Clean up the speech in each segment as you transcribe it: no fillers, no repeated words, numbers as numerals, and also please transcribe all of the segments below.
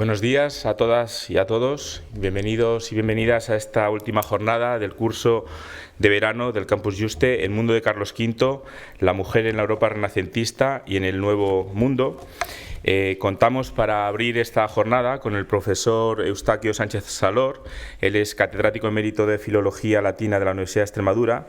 Buenos días a todas y a todos. Bienvenidos y bienvenidas a esta última jornada del curso de verano del Campus Juste, El mundo de Carlos V, la mujer en la Europa renacentista y en el Nuevo Mundo. Contamos para abrir esta jornada con el profesor Eustaquio Sánchez Salor. Él es catedrático emérito de Filología Latina de la Universidad de Extremadura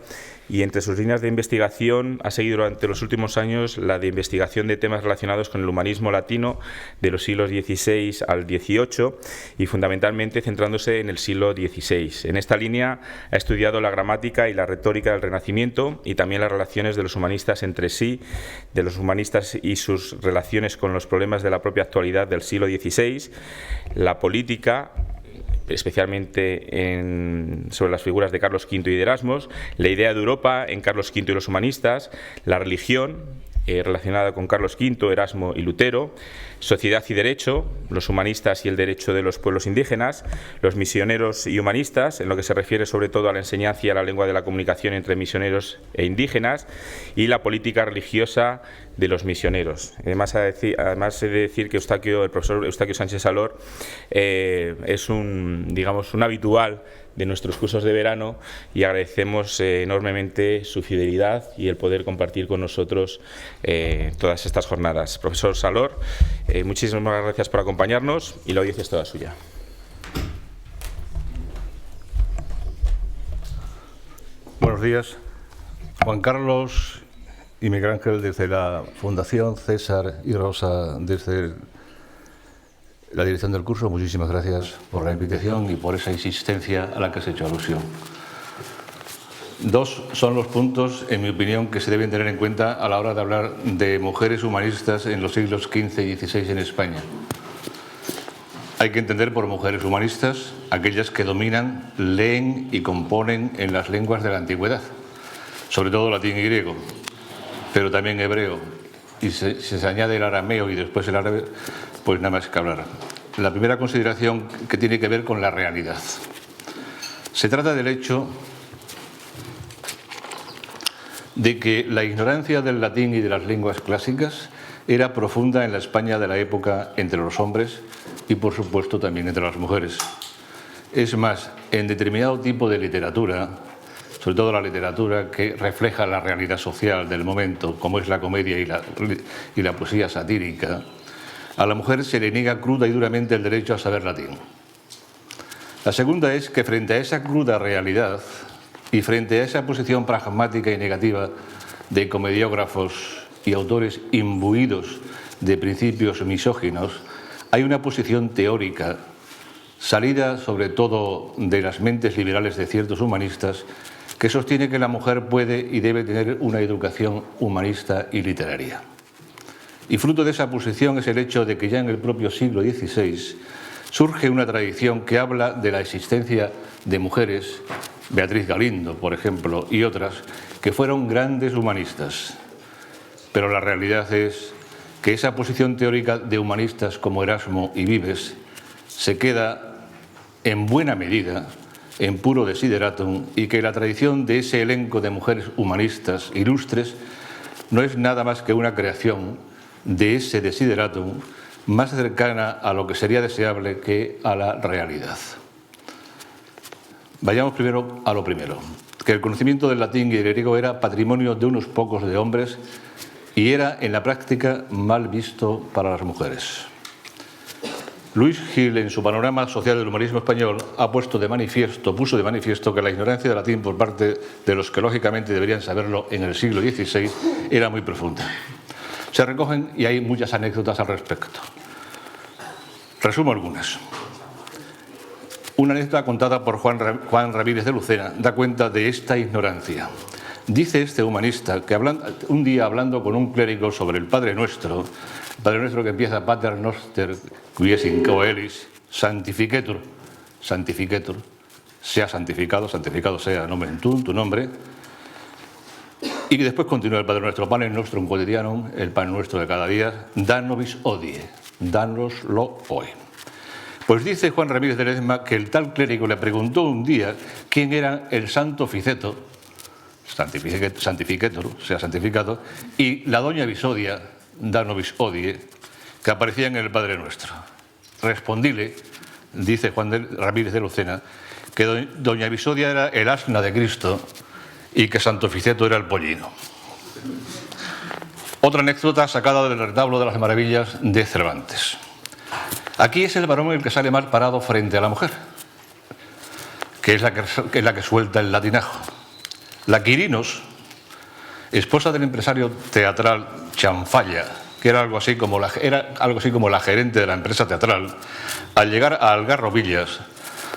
y entre sus líneas de investigación ha seguido durante los últimos años la de investigación de temas relacionados con el humanismo latino de los siglos XVI al XVIII y fundamentalmente centrándose en el siglo XVI. En esta línea ha estudiado la gramática y la retórica del Renacimiento y también las relaciones de los humanistas entre sí, de los humanistas y sus relaciones con los problemas de la propia actualidad del siglo XVI, la política, especialmente sobre las figuras de Carlos V y de Erasmus, la idea de Europa en Carlos V y los humanistas, la religión relacionada con Carlos V, Erasmo y Lutero, sociedad y derecho, los humanistas y el derecho de los pueblos indígenas, los misioneros y humanistas, en lo que se refiere sobre todo a la enseñanza y a la lengua de la comunicación entre misioneros e indígenas, y la política religiosa de los misioneros. Además he de decir que el profesor Eustaquio Sánchez Salor es un habitual de nuestros cursos de verano y agradecemos enormemente su fidelidad y el poder compartir con nosotros todas estas jornadas. Profesor Salor, muchísimas gracias por acompañarnos y la audiencia es toda suya. Buenos días. Juan Carlos y Miguel Ángel desde la Fundación César y Rosa desde la dirección del curso, muchísimas gracias por la invitación y por esa insistencia a la que has hecho alusión. Dos son los puntos, en mi opinión, que se deben tener en cuenta a la hora de hablar de mujeres humanistas en los siglos XV y XVI en España. Hay que entender por mujeres humanistas aquellas que dominan, leen y componen en las lenguas de la antigüedad, sobre todo latín y griego, pero también hebreo, y si se añade el arameo y después el árabe, pues nada más que hablar. La primera consideración que tiene que ver con la realidad. Se trata del hecho de que la ignorancia del latín y de las lenguas clásicas era profunda en la España de la época entre los hombres y, por supuesto, también entre las mujeres. Es más, en determinado tipo de literatura, sobre todo la literatura que refleja la realidad social del momento, como es la comedia y la poesía satírica, a la mujer se le niega cruda y duramente el derecho a saber latín. La segunda es que frente a esa cruda realidad y frente a esa posición pragmática y negativa de comediógrafos y autores imbuidos de principios misóginos, hay una posición teórica salida sobre todo de las mentes liberales de ciertos humanistas que sostiene que la mujer puede y debe tener una educación humanista y literaria. Y fruto de esa posición es el hecho de que ya en el propio siglo XVI surge una tradición que habla de la existencia de mujeres, Beatriz Galindo, por ejemplo, y otras, que fueron grandes humanistas. Pero la realidad es que esa posición teórica de humanistas como Erasmo y Vives se queda en buena medida en puro desideratum y que la tradición de ese elenco de mujeres humanistas ilustres no es nada más que una creación de ese desideratum más cercana a lo que sería deseable que a la realidad. Vayamos primero a lo primero, que el conocimiento del latín y del griego era patrimonio de unos pocos de hombres y era en la práctica mal visto para las mujeres. Luis Gil, en su panorama social del humanismo español, puso de manifiesto que la ignorancia del latín por parte de los que lógicamente deberían saberlo en el siglo XVI era muy profunda. Se recogen y hay muchas anécdotas al respecto. Resumo algunas. Una anécdota contada por Juan Ramírez de Lucena da cuenta de esta ignorancia. Dice este humanista que un día hablando con un clérigo sobre el Padre Nuestro que empieza Pater Noster, qui es in coelis, santificetur, sea santificado, santificado sea nomen tuum, tu nombre, y que después continúa el Padre Nuestro, Panem nostrum quotidianum, el pan nuestro de cada día, da nobis hodie, danoslo hoy. Pues dice Juan Ramírez de Ledesma que el tal clérigo le preguntó un día quién era el santo Ficeto, santificetur, sea santificado, y la doña Episodia, da nobis hodie, que aparecía en el Padre Nuestro. respondíle, dice Juan Ramírez de Lucena, que doña Episodia era el asna de Cristo y que Santo Ficeto era el pollino. Otra anécdota sacada del retablo de las Maravillas de Cervantes. Aquí es el varón el que sale mal parado frente a la mujer, que es la que suelta el latinajo. La Quirinos, esposa del empresario teatral Chanfalla, que era algo así como la gerente de la empresa teatral, al llegar a Algarrobillas,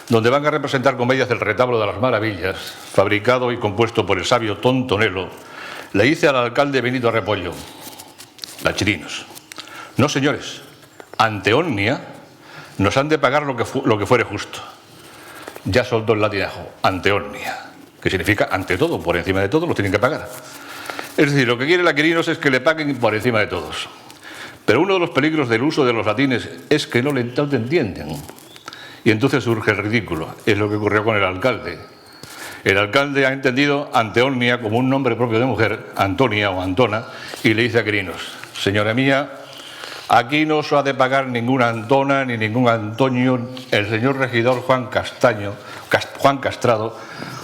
donde van a representar comedias del retablo de las Maravillas, fabricado y compuesto por el sabio Tontonelo, le dice al alcalde Benito Repollo, la Chirinos: no, señores, ante omnia nos han de pagar lo que fuere justo. Ya soltó el latinajo, ante omnia, que significa ante todo, por encima de todo, lo tienen que pagar. Es decir, lo que quiere la Quirinos es que le paguen por encima de todos. Pero uno de los peligros del uso de los latines es que no te entienden. Y entonces surge el ridículo. Es lo que ocurrió con el alcalde. El alcalde ha entendido ante omnia como un nombre propio de mujer, Antonia o Antona, y le dice a Quirinos: señora mía, aquí no os ha de pagar ninguna Antona ni ningún Antonio. El señor regidor Juan Castrado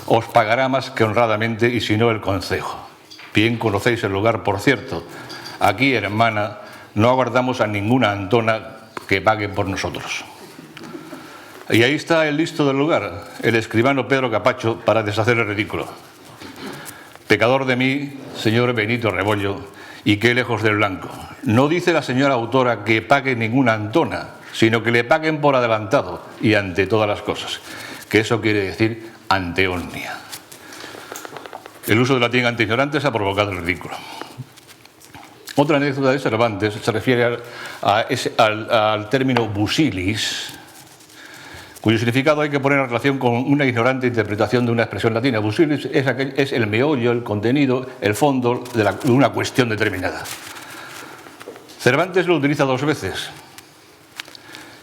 os pagará más que honradamente, y si no, el concejo. Bien conocéis el lugar, por cierto. Aquí, hermana, no aguardamos a ninguna Antona que pague por nosotros. Y ahí está el listo del lugar, el escribano Pedro Capacho, para deshacer el ridículo. Pecador de mí, señor Benito Rebollo, y qué lejos del blanco. No dice la señora autora que pague ninguna Antona, sino que le paguen por adelantado y ante todas las cosas, que eso quiere decir ante omnia. El uso del latín ante ignorantes ha provocado el ridículo. Otra anécdota de Cervantes se refiere al término busilis, cuyo significado hay que poner en relación con una ignorante interpretación de una expresión latina. Busilis es el meollo, el contenido, el fondo de una cuestión determinada. Cervantes lo utiliza dos veces.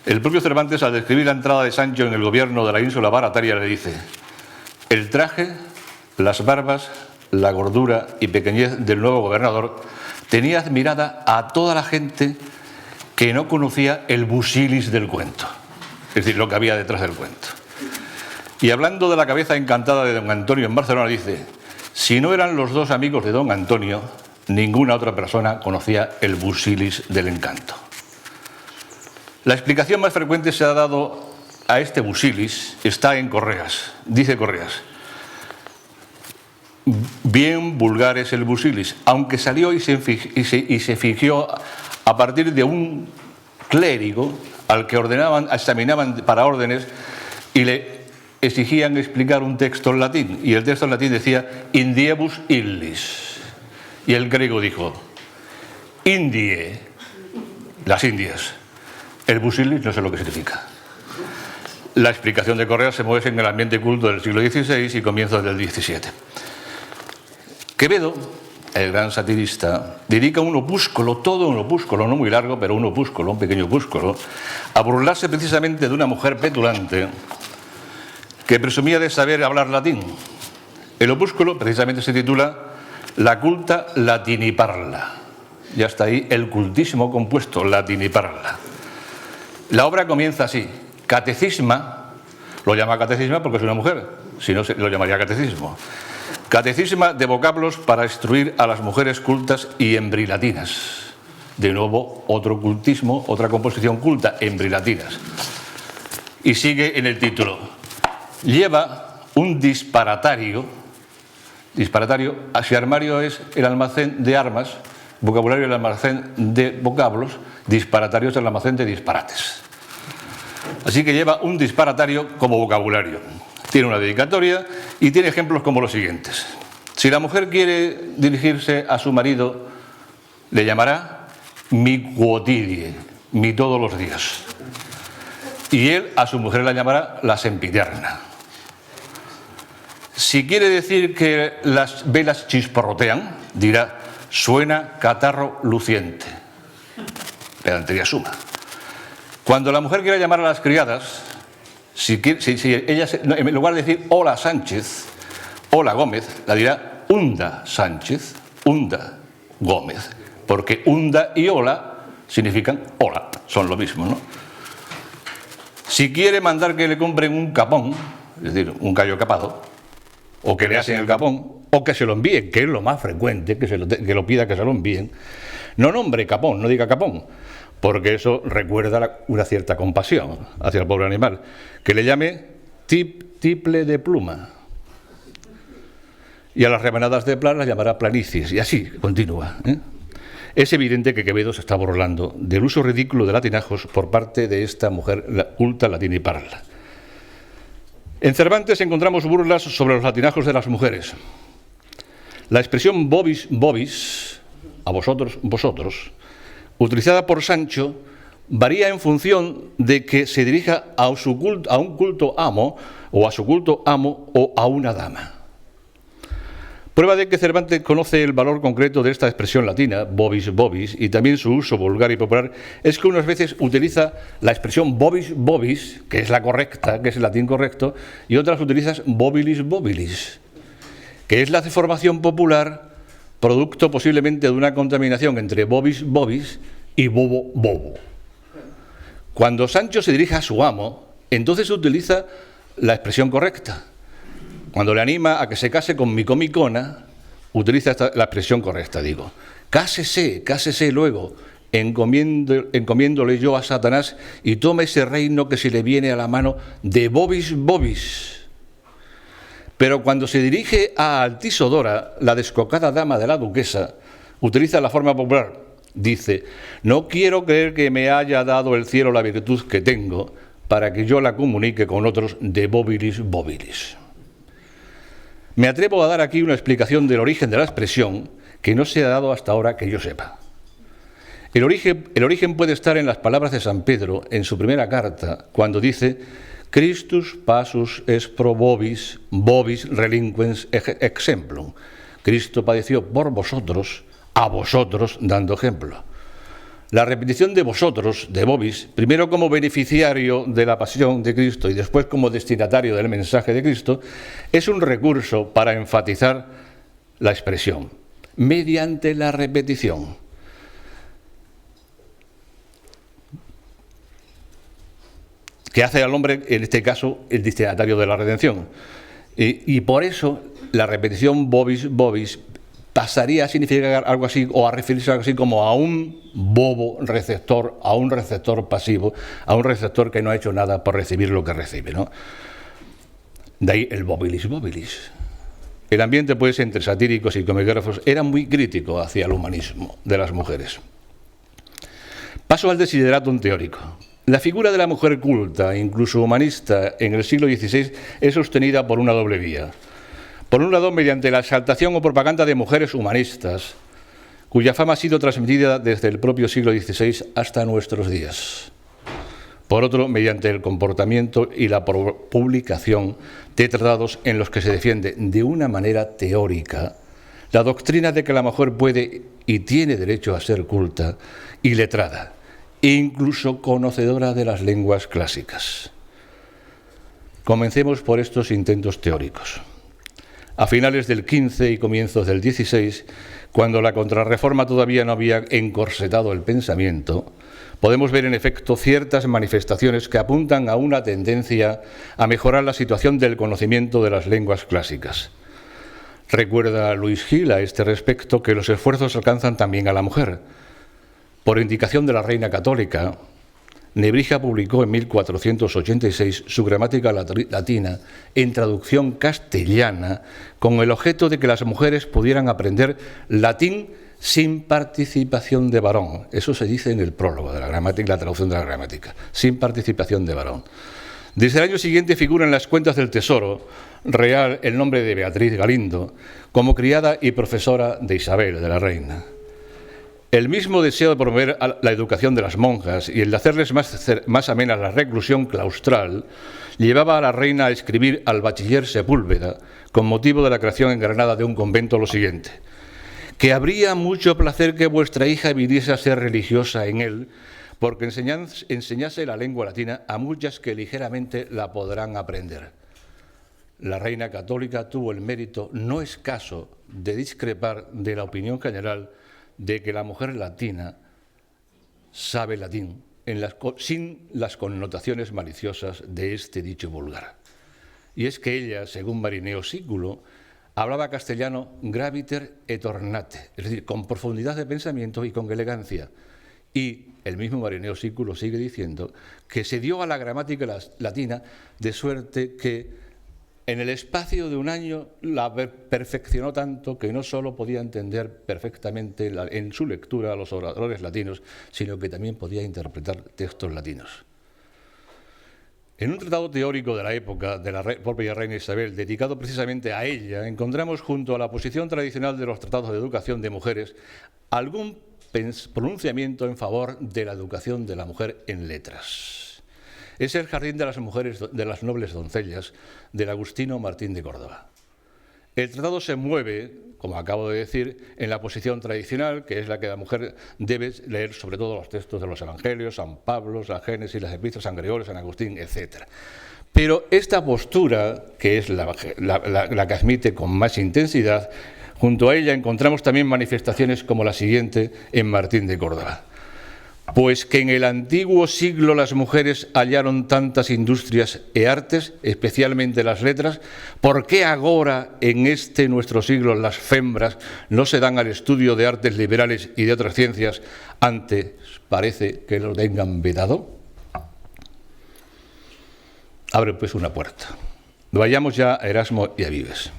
El propio Cervantes, al describir la entrada de Sancho en el gobierno de la ínsula barataria, le dice: el traje, las barbas, la gordura y pequeñez del nuevo gobernador tenía admirada a toda la gente que no conocía el busilis del cuento, es decir, lo que había detrás del cuento. Y hablando de la cabeza encantada de don Antonio en Barcelona, dice: si no eran los dos amigos de don Antonio, ninguna otra persona conocía el busilis del encanto. La explicación más frecuente se ha dado a este busilis está en Correas. Dice Correas: bien vulgar es el busilis, aunque salió y se fingió a partir de un clérigo al que examinaban para órdenes y le exigían explicar un texto en latín. Y el texto en latín decía in diebus illis. Y el griego dijo Indie, las Indias. El busilis no sé lo que significa. La explicación de Correas se mueve en el ambiente culto del siglo XVI y comienzos del XVII. Quevedo, el gran satirista, dedica un opúsculo, todo un opúsculo, no muy largo, pero un opúsculo, un pequeño opúsculo, a burlarse precisamente de una mujer petulante que presumía de saber hablar latín. El opúsculo precisamente se titula La culta latiniparla. Ya está ahí el cultísimo compuesto, latiniparla. La obra comienza así: catecisma, lo llama catecisma porque es una mujer, si no lo llamaría catecismo. Catecisma de vocablos para instruir a las mujeres cultas y embrilatinas. De nuevo, otro cultismo, otra composición culta, embrilatinas. Y sigue en el título. Lleva un disparatario. Si armario es el almacén de armas, vocabulario el almacén de vocablos, disparatario es el almacén de disparates. Así que lleva un disparatario como vocabulario. Tiene una dedicatoria y tiene ejemplos como los siguientes. Si la mujer quiere dirigirse a su marido, le llamará mi quotidie, mi todos los días. Y él a su mujer la llamará la sempiterna. Si quiere decir que las velas chisporrotean, dirá suena catarro luciente. Pedantería suma. Cuando la mujer quiera llamar a las criadas, si ella, en lugar de decir hola Sánchez, hola Gómez, la dirá unda Sánchez, unda Gómez, porque unda y hola significan hola, son lo mismo, ¿no? Si quiere mandar que le compren un capón, es decir, un callo capado, o que le hacen el capón, o que se lo envíen, que es lo más frecuente, que lo pida que se lo envíen, no nombre capón, no diga capón, porque eso recuerda una cierta compasión hacia el pobre animal. Que le llame tiple de pluma. Y a las rebanadas de plan las llamará planicies, y así continúa. Es evidente que Quevedo se está burlando del uso ridículo de latinajos por parte de esta mujer culta latina y parla. En Cervantes encontramos burlas sobre los latinajos de las mujeres. La expresión vobis, vobis, a vosotros, vosotros, utilizada por Sancho, varía en función de que se dirija a un culto amo, o a su culto amo, o a una dama. Prueba de que Cervantes conoce el valor concreto de esta expresión latina, vobis, vobis, y también su uso vulgar y popular, es que unas veces utiliza la expresión vobis, vobis, que es la correcta, que es el latín correcto, y otras utilizas vobilis, vobilis, que es la deformación popular, producto posiblemente de una contaminación entre vobis, vobis y bobo, bobo. Cuando Sancho se dirige a su amo, entonces utiliza la expresión correcta. Cuando le anima a que se case con Micomicona, utiliza la expresión correcta, digo. Cásese luego, encomiéndole yo a Satanás y tome ese reino que se le viene a la mano de vobis, vobis. Pero cuando se dirige a Altisodora, la descocada dama de la duquesa, utiliza la forma popular. Dice, no quiero creer que me haya dado el cielo la virtud que tengo para que yo la comunique con otros de bobilis, bobilis. Me atrevo a dar aquí una explicación del origen de la expresión que no se ha dado hasta ahora que yo sepa. El origen puede estar en las palabras de San Pedro en su primera carta, cuando dice Christus passus est pro vobis, vobis relinquens exemplum. Cristo padeció por vosotros, a vosotros dando ejemplo. La repetición de vosotros, de vobis, primero como beneficiario de la pasión de Cristo y después como destinatario del mensaje de Cristo, es un recurso para enfatizar la expresión, mediante la repetición. Que hace al hombre, en este caso, el destinatario de la redención. Y por eso la repetición vobis, vobis, pasaría a significar algo así, o a referirse a algo así como a un bobo receptor, a un receptor pasivo, a un receptor que no ha hecho nada por recibir lo que recibe, ¿no? De ahí el bobilis, bobilis. El ambiente, pues, entre satíricos y comicógrafos era muy crítico hacia el humanismo de las mujeres. Paso al desideratum teórico. La figura de la mujer culta, incluso humanista, en el siglo XVI es sostenida por una doble vía. Por un lado, mediante la exaltación o propaganda de mujeres humanistas, cuya fama ha sido transmitida desde el propio siglo XVI hasta nuestros días. Por otro, mediante el comportamiento y la publicación de tratados en los que se defiende de una manera teórica la doctrina de que la mujer puede y tiene derecho a ser culta y letrada, e incluso conocedora de las lenguas clásicas. Comencemos por estos intentos teóricos. A finales del XV y comienzos del XVI, cuando la contrarreforma todavía no había encorsetado el pensamiento, podemos ver en efecto ciertas manifestaciones que apuntan a una tendencia a mejorar la situación del conocimiento de las lenguas clásicas. Recuerda Luis Gil a este respecto que los esfuerzos alcanzan también a la mujer. Por indicación de la Reina Católica, Nebrija publicó en 1486 su gramática latina en traducción castellana con el objeto de que las mujeres pudieran aprender latín sin participación de varón. Eso se dice en el prólogo de la gramática, la traducción de la gramática, sin participación de varón. Desde el año siguiente figura en las cuentas del Tesoro Real el nombre de Beatriz Galindo como criada y profesora de Isabel, de la reina. El mismo deseo de promover la educación de las monjas y el de hacerles más amena la reclusión claustral llevaba a la reina a escribir al bachiller Sepúlveda, con motivo de la creación en Granada de un convento, lo siguiente: que habría mucho placer que vuestra hija viniese a ser religiosa en él, porque enseñase la lengua latina a muchas que ligeramente la podrán aprender. La reina católica tuvo el mérito no escaso de discrepar de la opinión general de que la mujer latina sabe latín, sin las connotaciones maliciosas de este dicho vulgar. Y es que ella, según Marineo Sículo, hablaba castellano graviter et ornate, es decir, con profundidad de pensamiento y con elegancia. Y el mismo Marineo Sículo sigue diciendo que se dio a la gramática latina de suerte que en el espacio de un año la perfeccionó tanto que no solo podía entender perfectamente en su lectura a los oradores latinos, sino que también podía interpretar textos latinos. En un tratado teórico de la época de la propia reina Isabel, dedicado precisamente a ella, encontramos junto a la posición tradicional de los tratados de educación de mujeres algún pronunciamiento en favor de la educación de la mujer en letras. Es el Jardín de las Mujeres de las Nobles Doncellas, del Agustino Martín de Córdoba. El tratado se mueve, como acabo de decir, en la posición tradicional, que es la que la mujer debe leer sobre todo los textos de los Evangelios, San Pablo, la Génesis, las Epístolas, San Gregorio, San Agustín, etc. Pero esta postura, que es la que admite con más intensidad, junto a ella encontramos también manifestaciones como la siguiente en Martín de Córdoba. Pues que en el antiguo siglo las mujeres hallaron tantas industrias e artes, especialmente las letras, ¿por qué agora en este nuestro siglo las fembras no se dan al estudio de artes liberales y de otras ciencias, antes parece que lo tengan vedado? Abre pues una puerta. Vayamos ya a Erasmo y a Vives.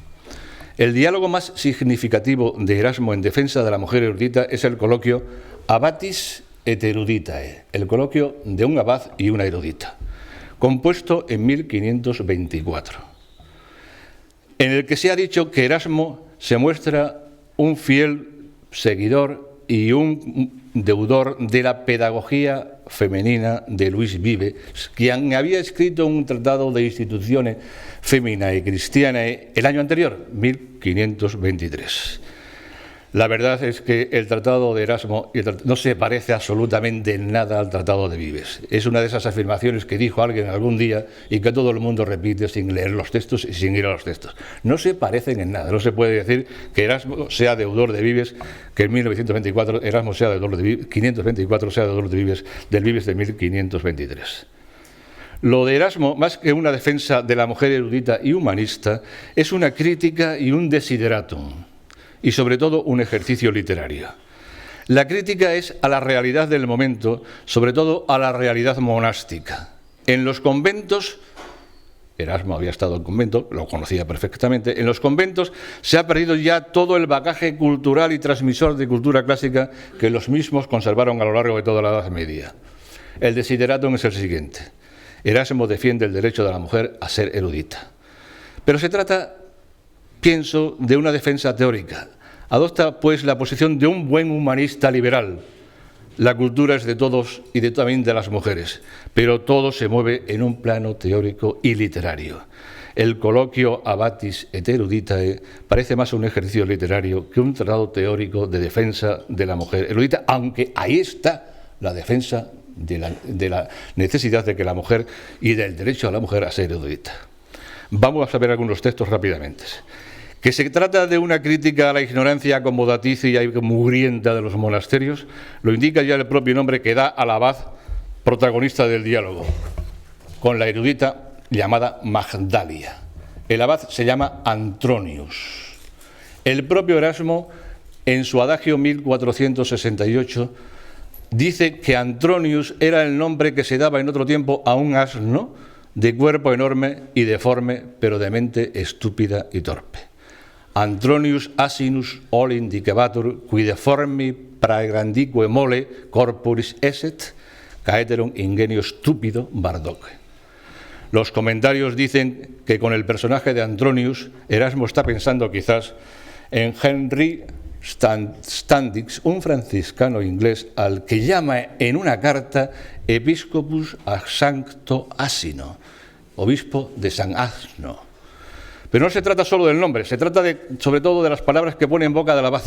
El diálogo más significativo de Erasmo en defensa de la mujer erudita es el coloquio Abatis et eruditae, el coloquio de un abad y una erudita, compuesto en 1524, en el que se ha dicho que Erasmo se muestra un fiel seguidor y un deudor de la pedagogía femenina de Luis Vives, quien había escrito un tratado de instituciones feminae cristianae el año anterior, 1523. La verdad es que el tratado de Erasmo no se parece absolutamente en nada al tratado de Vives. Es una de esas afirmaciones que dijo alguien algún día y que todo el mundo repite sin leer los textos y sin ir a los textos. No se parecen en nada. No se puede decir que Erasmo sea deudor de Vives, que en 1924 Erasmo sea deudor de Vives, 524 sea deudor de Vives, del Vives de 1523. Lo de Erasmo, más que una defensa de la mujer erudita y humanista, es una crítica y un desideratum, y sobre todo un ejercicio literario. La crítica es a la realidad del momento, sobre todo a la realidad monástica. En los conventos, Erasmo había estado en convento, lo conocía perfectamente, en los conventos se ha perdido ya todo el bagaje cultural y transmisor de cultura clásica que los mismos conservaron a lo largo de toda la Edad Media. El desideratum es el siguiente. Erasmo defiende el derecho de la mujer a ser erudita. Pero se trata, pienso, de una defensa teórica. Adopta, pues, la posición de un buen humanista liberal. La cultura es de todos y también de las mujeres, pero todo se mueve en un plano teórico y literario. El coloquio Abatis et eruditae parece más un ejercicio literario que un tratado teórico de defensa de la mujer erudita, aunque ahí está la defensa de la necesidad de que la mujer y del derecho a la mujer a ser erudita. Vamos a ver algunos textos rápidamente. Que se trata de una crítica a la ignorancia acomodaticia y mugrienta de los monasterios, lo indica ya el propio nombre que da al abad protagonista del diálogo, con la erudita llamada Magdalia. El abad se llama Antronius. El propio Erasmo, en su adagio 1468, dice que Antronius era el nombre que se daba en otro tiempo a un asno de cuerpo enorme y deforme, pero de mente estúpida y torpe. Antronius asinus ol indicebatur, qui deformi praegrandique mole corporis esset, caeterum ingenio stupido bardoque. Los comentarios dicen que con el personaje de Antronius, Erasmo está pensando quizás en Henry Standish, un franciscano inglés al que llama en una carta Episcopus a Sancto Asino, obispo de San Asno. Pero no se trata solo del nombre, se trata sobre todo de las palabras que pone en boca del abad.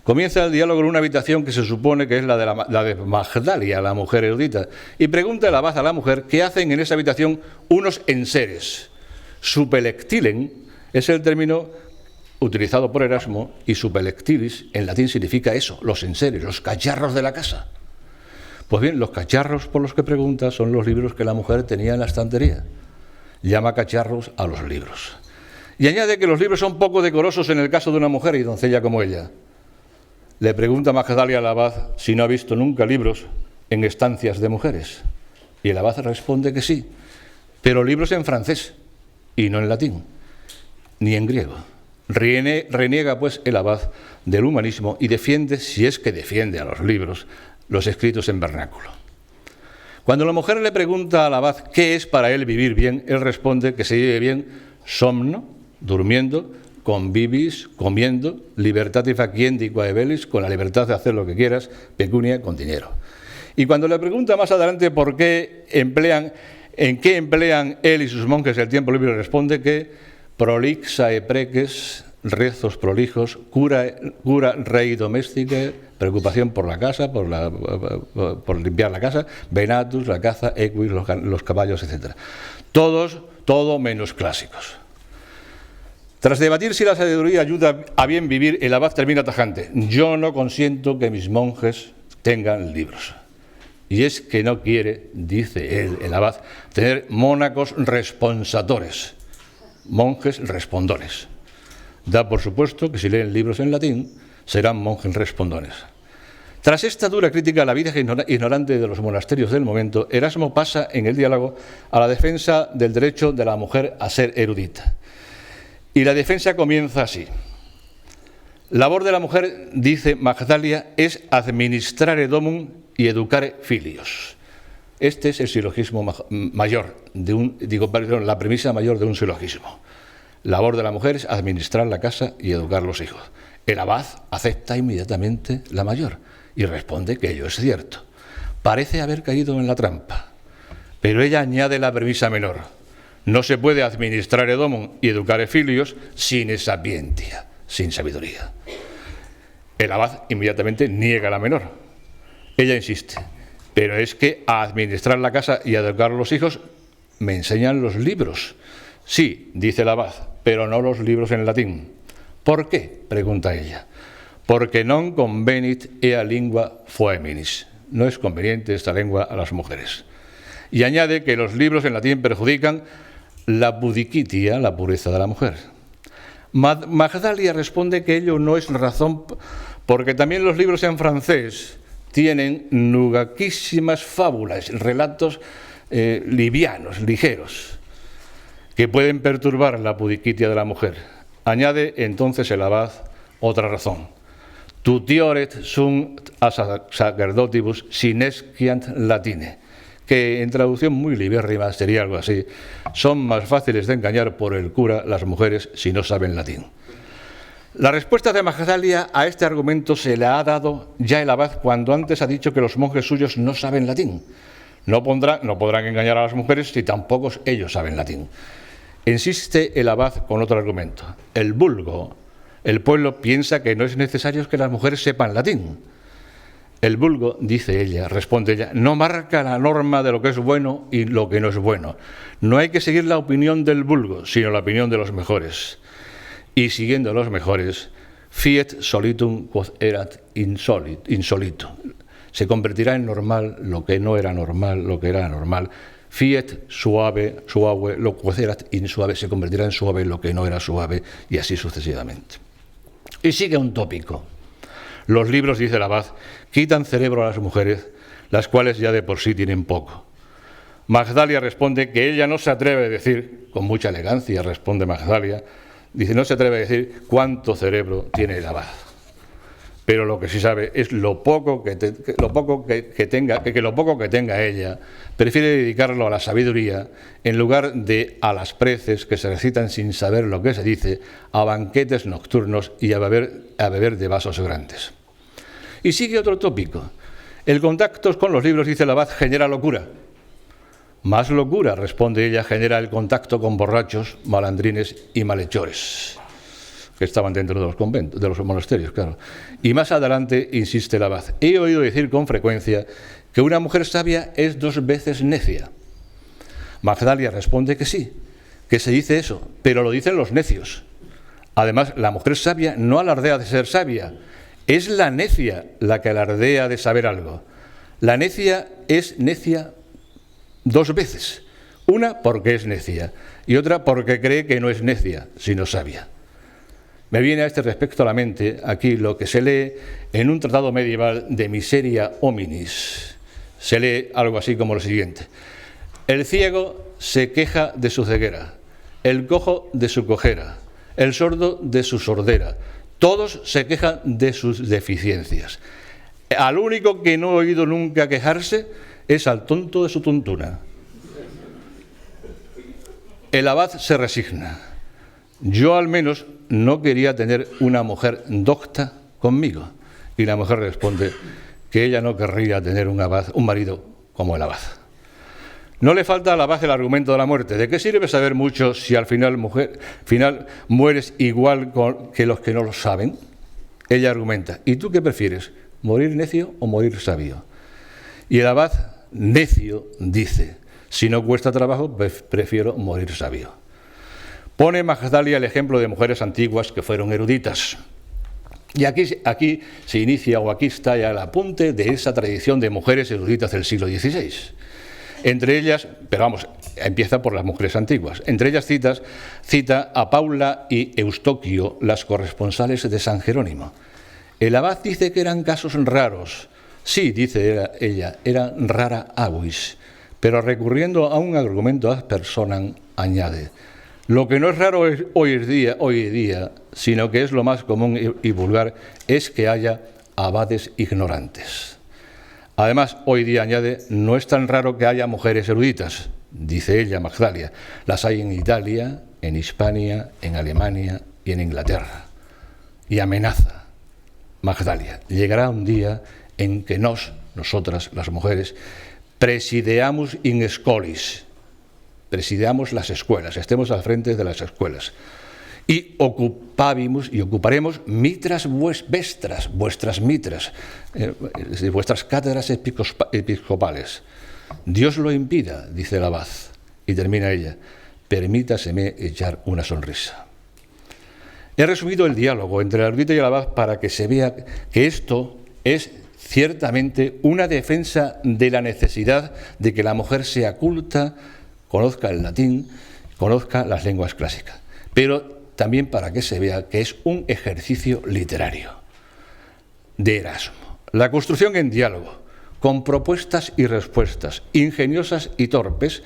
Comienza el diálogo en una habitación que se supone que es la de Magdalia, la mujer erudita, y pregunta el abad a la mujer qué hacen en esa habitación unos enseres. Supelectilen es el término utilizado por Erasmo, y supelectilis en latín significa eso, los enseres, los cacharros de la casa. Pues bien, los cacharros por los que pregunta son los libros que la mujer tenía en la estantería. Llama cacharros a los libros. Y añade que los libros son poco decorosos en el caso de una mujer y doncella como ella. Le pregunta Magdalia al abad si no ha visto nunca libros en estancias de mujeres. Y el abad responde que sí, pero libros en francés y no en latín, ni en griego. Reniega pues el abad del humanismo y defiende, si es que defiende a los libros, los escritos en vernáculo. Cuando la mujer le pregunta al abad qué es para él vivir bien, él responde que se vive bien somno, durmiendo, convivis, comiendo, libertati faciendi quae velis, con la libertad de hacer lo que quieras, pecunia, con dinero. Y cuando le pregunta más adelante en qué emplean él y sus monjes el tiempo libre, responde que prolixae preces, rezos prolijos, cura rei domestique, preocupación por la casa, por limpiar la casa, venatus, la caza, equis, los caballos, etc. Todo menos clásicos. Tras debatir si la sabiduría ayuda a bien vivir, el abad termina tajante: yo no consiento que mis monjes tengan libros. Y es que no quiere, dice él, el abad, tener mónacos responsatores, monjes respondores. Da por supuesto que si leen libros en latín, serán monjes respondones. Tras esta dura crítica a la vida ignorante de los monasterios del momento, Erasmo pasa en el diálogo a la defensa del derecho de la mujer a ser erudita. Y la defensa comienza así. Labor de la mujer, dice Magdalia, es administrare domum y educare filios. Este es el silogismo mayor, la premisa mayor de un silogismo. Labor de la mujer es administrar la casa y educar los hijos. El abad acepta inmediatamente la mayor y responde que ello es cierto. Parece haber caído en la trampa, pero ella añade la premisa menor. No se puede administrare domum y educare filios sin sapientia, sin sabiduría. El abad inmediatamente niega la menor. Ella insiste, pero es que a administrar la casa y a educar a los hijos me enseñan los libros. Sí, dice el abad, pero no los libros en latín. ¿Por qué?, pregunta ella. Porque non convenit ea lingua foeminis. No es conveniente esta lengua a las mujeres. Y añade que los libros en latín perjudican la pudicitia, la pureza de la mujer. Magdalia responde que ello no es razón, porque también los libros en francés tienen nugaquísimas fábulas, relatos livianos, ligeros, que pueden perturbar la pudicitia de la mujer. Añade entonces el abad otra razón. Tutioret sunt a sacerdotibus sinesciant latine, que en traducción muy libérrima sería algo así: son más fáciles de engañar por el cura las mujeres si no saben latín. La respuesta de Magdalia a este argumento se la ha dado ya el abad cuando antes ha dicho que los monjes suyos no saben latín. No podrán engañar a las mujeres si tampoco ellos saben latín. Insiste el abad con otro argumento. El vulgo, el pueblo, piensa que no es necesario que las mujeres sepan latín. El vulgo, dice ella, responde ella, no marca la norma de lo que es bueno y lo que no es bueno. No hay que seguir la opinión del vulgo, sino la opinión de los mejores. Y siguiendo a los mejores, fiat solitum quod erat insolito. Se convertirá en normal lo que no era normal, lo que era anormal. Fiat suave, lo quod erat insuave. Se convertirá en suave lo que no era suave, y así sucesivamente. Y sigue un tópico. Los libros, dice el abad, quitan cerebro a las mujeres, las cuales ya de por sí tienen poco. Magdalia responde que ella no se atreve a decir, con mucha elegancia responde Magdalia, dice, no se atreve a decir cuánto cerebro tiene el abad. Pero lo que sí sabe es lo poco que tenga ella, prefiere dedicarlo a la sabiduría en lugar de a las preces que se recitan sin saber lo que se dice, a banquetes nocturnos y a beber de vasos grandes. Y sigue otro tópico. El contacto con los libros, dice el abad, genera locura. Más locura, responde ella, genera el contacto con borrachos, malandrines y malhechores, que estaban dentro de los conventos, de los monasterios, claro. Y más adelante insiste el abad. He oído decir con frecuencia que una mujer sabia es 2 veces necia. Magdalia responde que sí, que se dice eso, pero lo dicen los necios. Además, la mujer sabia no alardea de ser sabia, es la necia la que alardea de saber algo. La necia es necia dos veces. Una porque es necia y otra porque cree que no es necia, sino sabia. Me viene a este respecto a la mente aquí lo que se lee en un tratado medieval de Miseria Hominis. Se lee algo así como lo siguiente: el ciego se queja de su ceguera, el cojo de su cojera, el sordo de su sordera. Todos se quejan de sus deficiencias. Al único que no he oído nunca quejarse es al tonto de su tontuna. El abad se resigna. Yo al menos no quería tener una mujer docta conmigo. Y la mujer responde que ella no querría tener un marido como el abad. No le falta al abad el argumento de la muerte. ¿De qué sirve saber mucho si al final mueres igual que los que no lo saben? Ella argumenta: ¿y tú qué prefieres? ¿Morir necio o morir sabio? Y el abad, necio, dice: si no cuesta trabajo, prefiero morir sabio. Pone Magdalia el ejemplo de mujeres antiguas que fueron eruditas. Y aquí se inicia, o aquí está ya el apunte de esa tradición de mujeres eruditas del siglo XVI. Entre ellas, pero vamos, empieza por las mujeres antiguas. Entre ellas cita a Paula y Eustoquio, las corresponsales de San Jerónimo. El abad dice que eran casos raros. Sí, dice ella, eran rara avis, pero recurriendo a un argumento ad personam, añade: lo que no es raro hoy día, sino que es lo más común y vulgar, es que haya abades ignorantes. Además, hoy día, añade, no es tan raro que haya mujeres eruditas, dice ella, Magdalia. Las hay en Italia, en Hispania, en Alemania y en Inglaterra. Y amenaza Magdalia: llegará un día en que nosotras, las mujeres, presideamus in scholis, presideamos las escuelas, estemos al frente de las escuelas, y ocuparemos mitras vestras, vuestras mitras, vuestras cátedras episcopales. Dios lo impida, dice el abad, y termina ella: permítaseme echar una sonrisa. He resumido el diálogo entre el erudito y el abad para que se vea que esto es ciertamente una defensa de la necesidad de que la mujer sea culta, conozca el latín, conozca las lenguas clásicas, pero también para que se vea que es un ejercicio literario de Erasmo. La construcción en diálogo, con propuestas y respuestas, ingeniosas y torpes,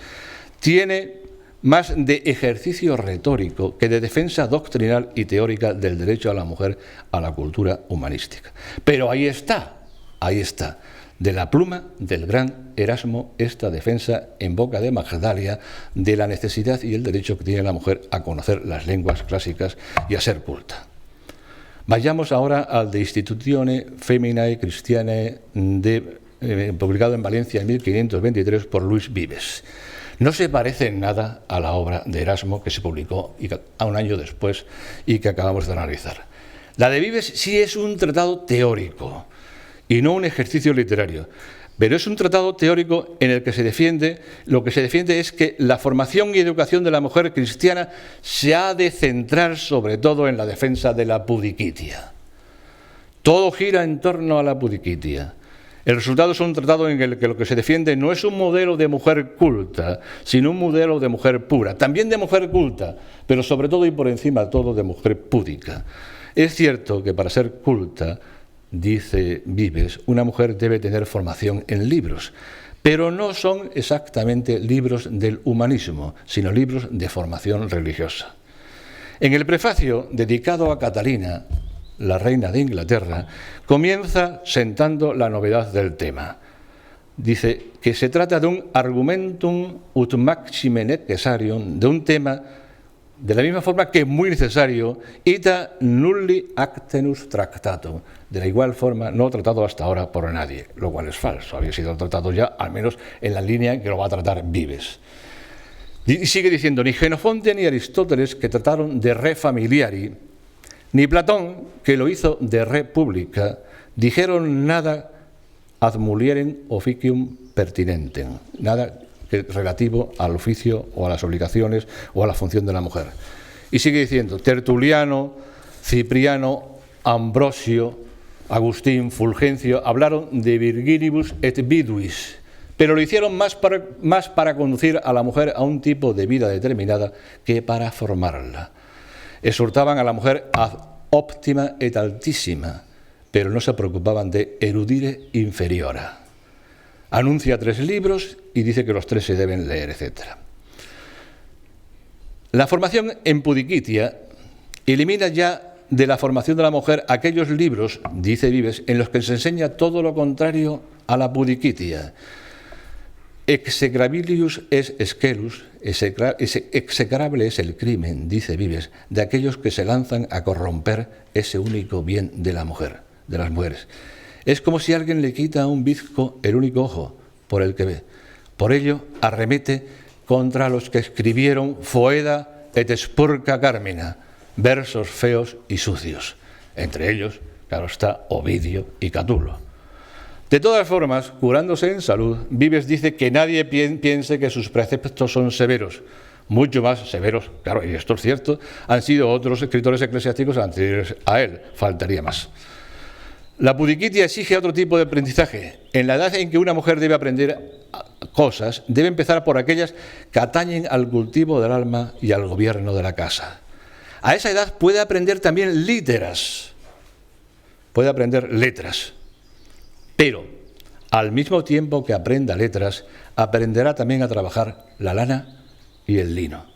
tiene más de ejercicio retórico que de defensa doctrinal y teórica del derecho a la mujer a la cultura humanística. Pero ahí está, de la pluma del gran Erasmo, esta defensa en boca de Magdalia de la necesidad y el derecho que tiene la mujer a conocer las lenguas clásicas y a ser culta. Vayamos ahora al De Institutione Feminae Christianae, publicado en Valencia en 1523 por Luis Vives. No se parece en nada a la obra de Erasmo que se publicó a un año después y que acabamos de analizar. La de Vives sí es un tratado teórico y no un ejercicio literario, pero es un tratado teórico en el que lo que se defiende es que la formación y educación de la mujer cristiana se ha de centrar sobre todo en la defensa de la pudiquitia. Todo gira en torno a la pudiquitia. El resultado es un tratado en el que lo que se defiende no es un modelo de mujer culta, sino un modelo de mujer pura, también de mujer culta, pero sobre todo y por encima de todo de mujer púdica. Es cierto que para ser culta, dice Vives, una mujer debe tener formación en libros, pero no son exactamente libros del humanismo, sino libros de formación religiosa. En el prefacio dedicado a Catalina, la reina de Inglaterra, comienza sentando la novedad del tema. Dice que se trata de un argumentum ut maxime necessarium, de un tema de la misma forma que muy necesario, ita nulli actenus tractatum, de la igual forma no tratado hasta ahora por nadie, lo cual es falso, había sido tratado ya, al menos en la línea en que lo va a tratar Vives. Y sigue diciendo: ni Jenofonte ni Aristóteles, que trataron de re familiari, ni Platón, que lo hizo de re publica, dijeron nada ad mulierem officium pertinentem, nada relativo al oficio o a las obligaciones o a la función de la mujer. Y sigue diciendo: Tertuliano, Cipriano, Ambrosio, Agustín, Fulgencio, hablaron de virginibus et viduis, pero lo hicieron más para conducir a la mujer a un tipo de vida determinada que para formarla. Exhortaban a la mujer ad optima et altissima, pero no se preocupaban de erudire inferiora. Anuncia 3 libros y dice que los 3 se deben leer, etc. La formación en Pudiquitia elimina ya de la formación de la mujer aquellos libros, dice Vives, en los que se enseña todo lo contrario a la Pudiquitia. Execrabilius es scelus, execrable es el crimen, dice Vives, de aquellos que se lanzan a corromper ese único bien de la mujer, de las mujeres. Es como si alguien le quita a un bizco el único ojo por el que ve. Por ello, arremete contra los que escribieron Foeda et Spurca Carmina, versos feos y sucios. Entre ellos, claro está, Ovidio y Catulo. De todas formas, curándose en salud, Vives dice que nadie piense que sus preceptos son severos. Mucho más severos, claro, y esto es cierto, han sido otros escritores eclesiásticos anteriores a él, faltaría más. La Pudiquitia exige otro tipo de aprendizaje. En la edad en que una mujer debe aprender cosas, debe empezar por aquellas que atañen al cultivo del alma y al gobierno de la casa. A esa edad puede aprender también letras, pero al mismo tiempo que aprenda letras, aprenderá también a trabajar la lana y el lino.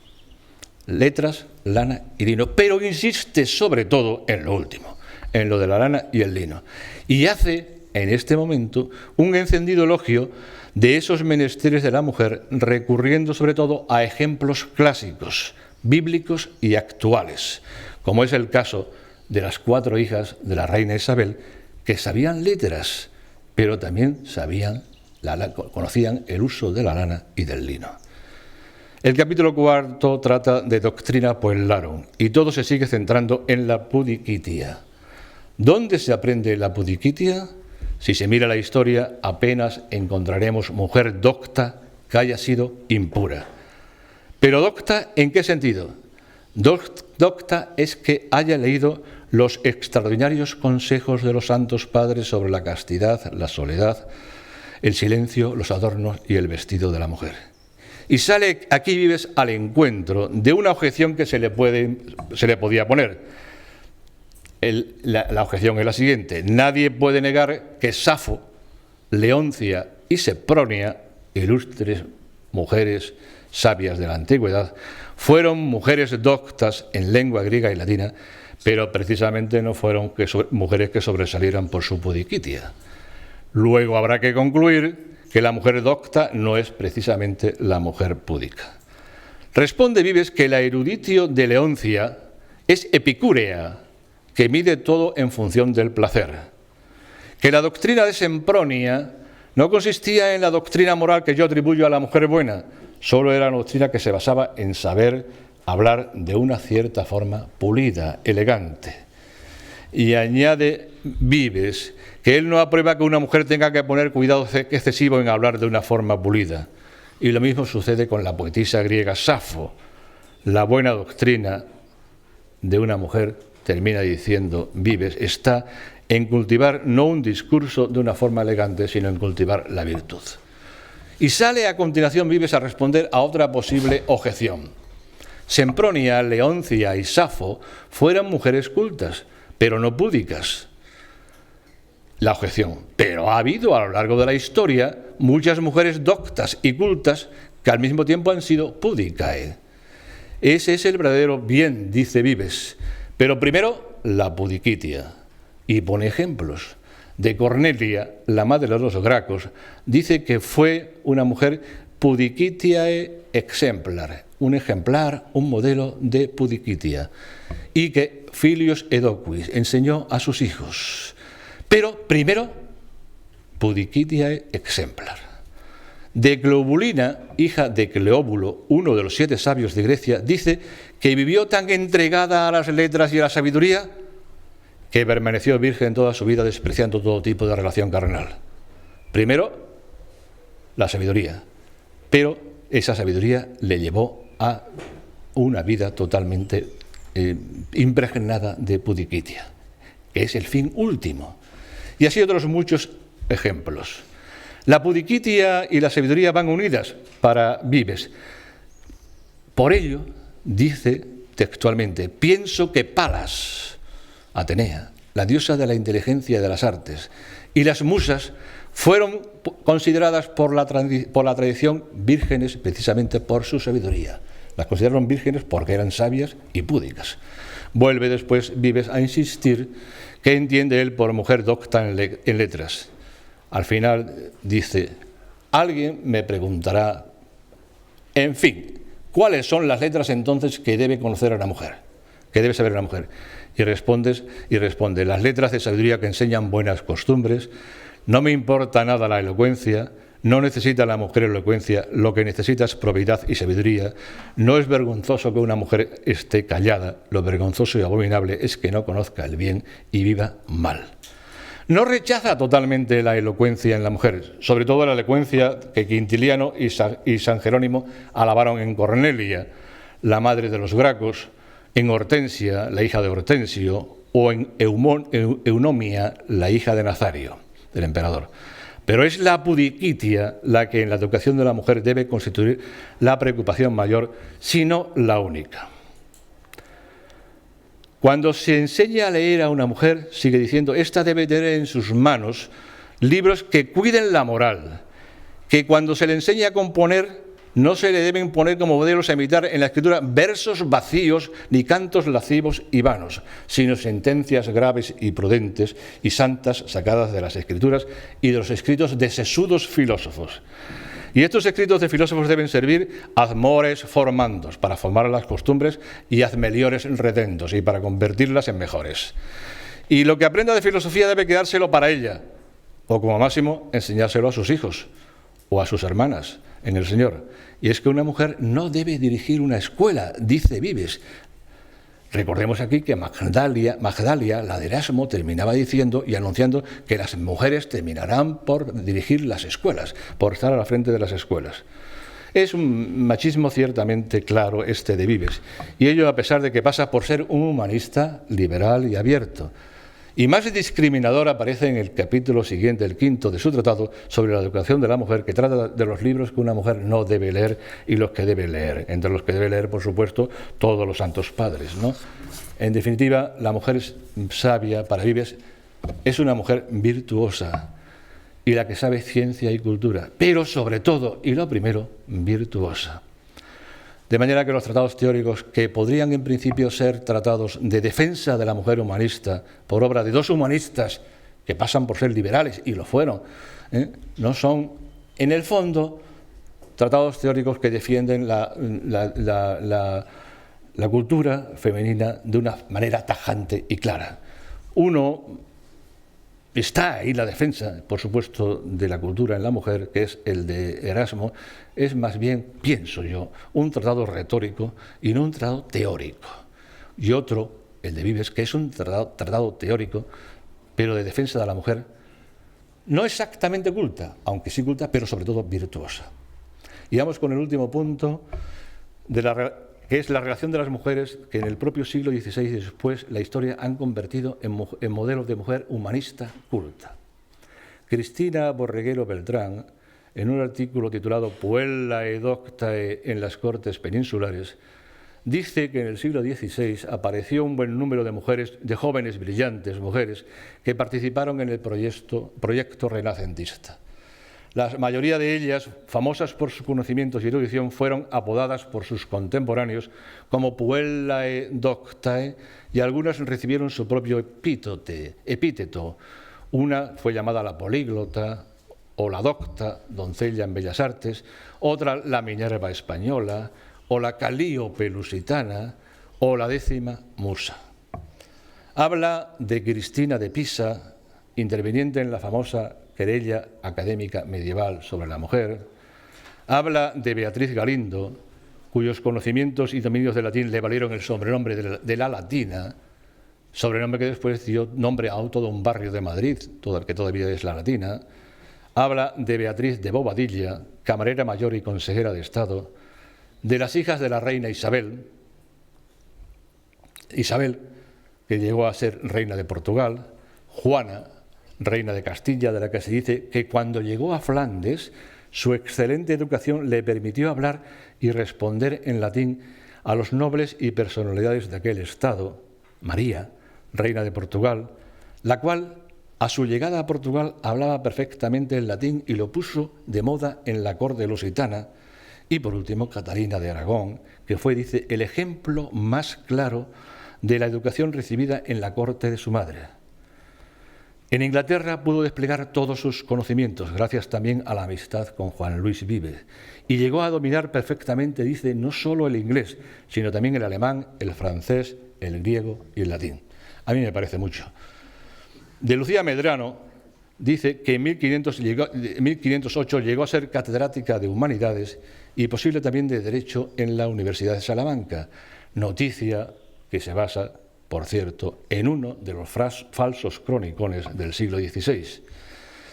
Letras, lana y lino, pero insiste sobre todo en lo último, en lo de la lana y el lino. Y hace, en este momento, un encendido elogio de esos menesteres de la mujer, recurriendo sobre todo a ejemplos clásicos, bíblicos y actuales, como es el caso de las 4 hijas de la reina Isabel, que sabían letras, pero también conocían el uso de la lana y del lino. El capítulo 4 trata de doctrina puellarum y todo se sigue centrando en la Pudiquitia. ¿Dónde se aprende la Pudiquitia? Si se mira la historia, apenas encontraremos mujer docta que haya sido impura. ¿Pero docta en qué sentido? Docta es que haya leído los extraordinarios consejos de los santos padres sobre la castidad, la soledad, el silencio, los adornos y el vestido de la mujer. Y sale aquí Vives al encuentro de una objeción que se le podía poner. La objeción es la siguiente: nadie puede negar que Safo, Leoncia y Sempronia, ilustres mujeres sabias de la antigüedad, fueron mujeres doctas en lengua griega y latina, pero precisamente no fueron mujeres que sobresalieran por su Pudiquitia. Luego habrá que concluir que la mujer docta no es precisamente la mujer púdica. Responde Vives que la eruditio de Leoncia es epicúrea, que mide todo en función del placer, que la doctrina de Sempronia no consistía en la doctrina moral que yo atribuyo a la mujer buena, solo era una doctrina que se basaba en saber hablar de una cierta forma pulida, elegante. Y añade Vives que él no aprueba que una mujer tenga que poner cuidado excesivo en hablar de una forma pulida. Y lo mismo sucede con la poetisa griega Safo. La buena doctrina de una mujer, termina diciendo Vives, está en cultivar no un discurso de una forma elegante, sino en cultivar la virtud. Y sale a continuación Vives a responder a otra posible objeción. Sempronia, Leoncia y Safo fueran mujeres cultas, pero no púdicas. La objeción: pero ha habido a lo largo de la historia muchas mujeres doctas y cultas que al mismo tiempo han sido pudicae. Ese es el verdadero bien, dice Vives. Pero primero, la Pudiquitia. Y pone ejemplos. De Cornelia, la madre de los Gracos, dice que fue una mujer Pudicitiae exemplar, un ejemplar, un modelo de Pudiquitia, y que Filius Edoquis enseñó a sus hijos. Pero primero, Pudicitiae exemplar. De Globulina, hija de Cleóbulo, uno de los 7 sabios de Grecia, dice que vivió tan entregada a las letras y a la sabiduría que permaneció virgen toda su vida, despreciando todo tipo de relación carnal. Primero, la sabiduría, pero esa sabiduría le llevó a una vida totalmente impregnada de Pudiquitia, que es el fin último. Y así otros muchos ejemplos. La pudiquitia y la sabiduría van unidas para Vives. Por ello, dice textualmente, pienso que Palas, Atenea, la diosa de la inteligencia y de las artes, y las musas fueron consideradas por la tradición vírgenes precisamente por su sabiduría. Las consideraron vírgenes porque eran sabias y púdicas. Vuelve después Vives a insistir que entiende él por mujer docta en letras. Al final dice, alguien me preguntará, en fin, ¿cuáles son las letras entonces que debe conocer a una mujer? Que debe saber una mujer. Y responde, las letras de sabiduría que enseñan buenas costumbres, no me importa nada la elocuencia, no necesita la mujer elocuencia, lo que necesita es probidad y sabiduría. No es vergonzoso que una mujer esté callada, lo vergonzoso y abominable es que no conozca el bien y viva mal. No rechaza totalmente la elocuencia en la mujer, sobre todo la elocuencia que Quintiliano y San Jerónimo alabaron en Cornelia, la madre de los Gracos, en Hortensia, la hija de Hortensio, o en Eunomia, la hija de Nazario, del emperador. Pero es la pudiquitia la que en la educación de la mujer debe constituir la preocupación mayor, si no la única. Cuando se enseña a leer a una mujer, sigue diciendo, ésta debe tener en sus manos libros que cuiden la moral, que cuando se le enseña a componer no se le deben poner como modelos a imitar en la escritura versos vacíos ni cantos lascivos y vanos, sino sentencias graves y prudentes y santas sacadas de las escrituras y de los escritos de sesudos filósofos. Y estos escritos de filósofos deben servir ad mores formandos, para formar las costumbres, y ad meliores redendos, y para convertirlas en mejores. Y lo que aprenda de filosofía debe quedárselo para ella, o como máximo enseñárselo a sus hijos o a sus hermanas en el Señor. Y es que una mujer no debe dirigir una escuela, dice Vives. Recordemos aquí que Magdalia, la de Erasmo, terminaba diciendo y anunciando que las mujeres terminarán por dirigir las escuelas, por estar a la frente de las escuelas. Es un machismo ciertamente claro este de Vives, y ello a pesar de que pasa por ser un humanista liberal y abierto. Y más discriminador aparece en el capítulo siguiente, el quinto de su tratado sobre la educación de la mujer, que trata de los libros que una mujer no debe leer y los que debe leer. Entre los que debe leer, por supuesto, todos los santos padres, ¿no? En definitiva, la mujer sabia para Vives es una mujer virtuosa y la que sabe ciencia y cultura, pero sobre todo, y lo primero, virtuosa. De manera que los tratados teóricos, que podrían en principio ser tratados de defensa de la mujer humanista, por obra de dos humanistas que pasan por ser liberales, y lo fueron, no son, en el fondo, tratados teóricos que defienden la cultura femenina de una manera tajante y clara. Uno está ahí la defensa, por supuesto, de la cultura en la mujer, que es el de Erasmo, es más bien, pienso yo, un tratado retórico y no un tratado teórico. Y otro, el de Vives, que es un tratado teórico, pero de defensa de la mujer, no exactamente culta, aunque sí culta, pero sobre todo virtuosa. Y vamos con el último punto, que es la relación de las mujeres, que en el propio siglo XVI y después la historia han convertido en modelos de mujer humanista culta. Cristina Borreguero Beltrán, en un artículo titulado Puellae Doctae en las Cortes Peninsulares, dice que en el siglo XVI apareció un buen número de mujeres, de jóvenes brillantes mujeres, que participaron en el proyecto renacentista. La mayoría de ellas, famosas por sus conocimientos y erudición, fueron apodadas por sus contemporáneos como Puellae Doctae, y algunas recibieron su propio epíteto. Una fue llamada la políglota, o la docta, doncella en bellas artes, otra la Minerva española, o la Calíope lusitana, o la 10ª musa. Habla de Cristina de Pisa, interviniente en la famosa querella académica medieval sobre la mujer. Habla de Beatriz Galindo, cuyos conocimientos y dominios del latín le valieron el sobrenombre de la Latina, sobrenombre que después dio nombre a todo un barrio de Madrid, que todavía es la Latina. Habla de Beatriz de Bobadilla, camarera mayor y consejera de Estado, de las hijas de la reina Isabel, que llegó a ser reina de Portugal, Juana, reina de Castilla, de la que se dice que cuando llegó a Flandes, su excelente educación le permitió hablar y responder en latín a los nobles y personalidades de aquel estado. María, reina de Portugal, la cual a su llegada a Portugal hablaba perfectamente el latín y lo puso de moda en la corte lusitana. Y por último, Catalina de Aragón, que fue, dice, el ejemplo más claro de la educación recibida en la corte de su madre. En Inglaterra pudo desplegar todos sus conocimientos, gracias también a la amistad con Juan Luis Vives, y llegó a dominar perfectamente, dice, no solo el inglés, sino también el alemán, el francés, el griego y el latín. A mí me parece mucho. De Lucía Medrano dice que en 1508 llegó a ser catedrática de Humanidades y posible también de Derecho en la Universidad de Salamanca, noticia que se basa, por cierto, en uno de los falsos cronicones del siglo XVI.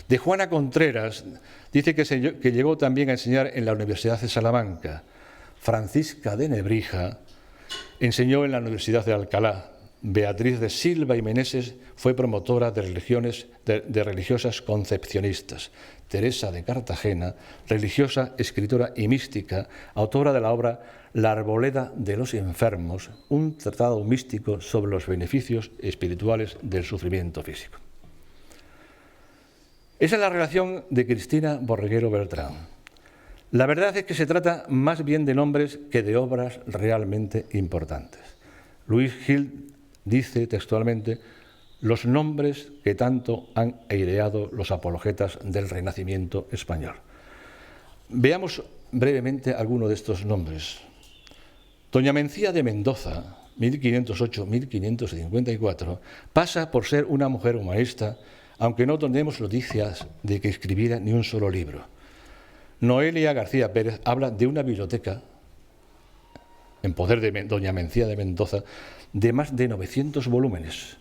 De Juana Contreras dice que llegó también a enseñar en la Universidad de Salamanca. Francisca de Nebrija enseñó en la Universidad de Alcalá. Beatriz de Silva y Meneses fue promotora de religiosas concepcionistas. Teresa de Cartagena, religiosa, escritora y mística, autora de la obra La Arboleda de los Enfermos, un tratado místico sobre los beneficios espirituales del sufrimiento físico. Esa es la relación de Cristina Borreguero Beltrán. La verdad es que se trata más bien de nombres que de obras realmente importantes. Luis Gil dice textualmente los nombres que tanto han aireado los apologetas del Renacimiento español. Veamos brevemente algunos de estos nombres. Doña Mencía de Mendoza, 1508-1554, pasa por ser una mujer humanista, aunque no tenemos noticias de que escribiera ni un solo libro. Noelia García Pérez habla de una biblioteca en poder de doña Mencía de Mendoza de más de 900 volúmenes.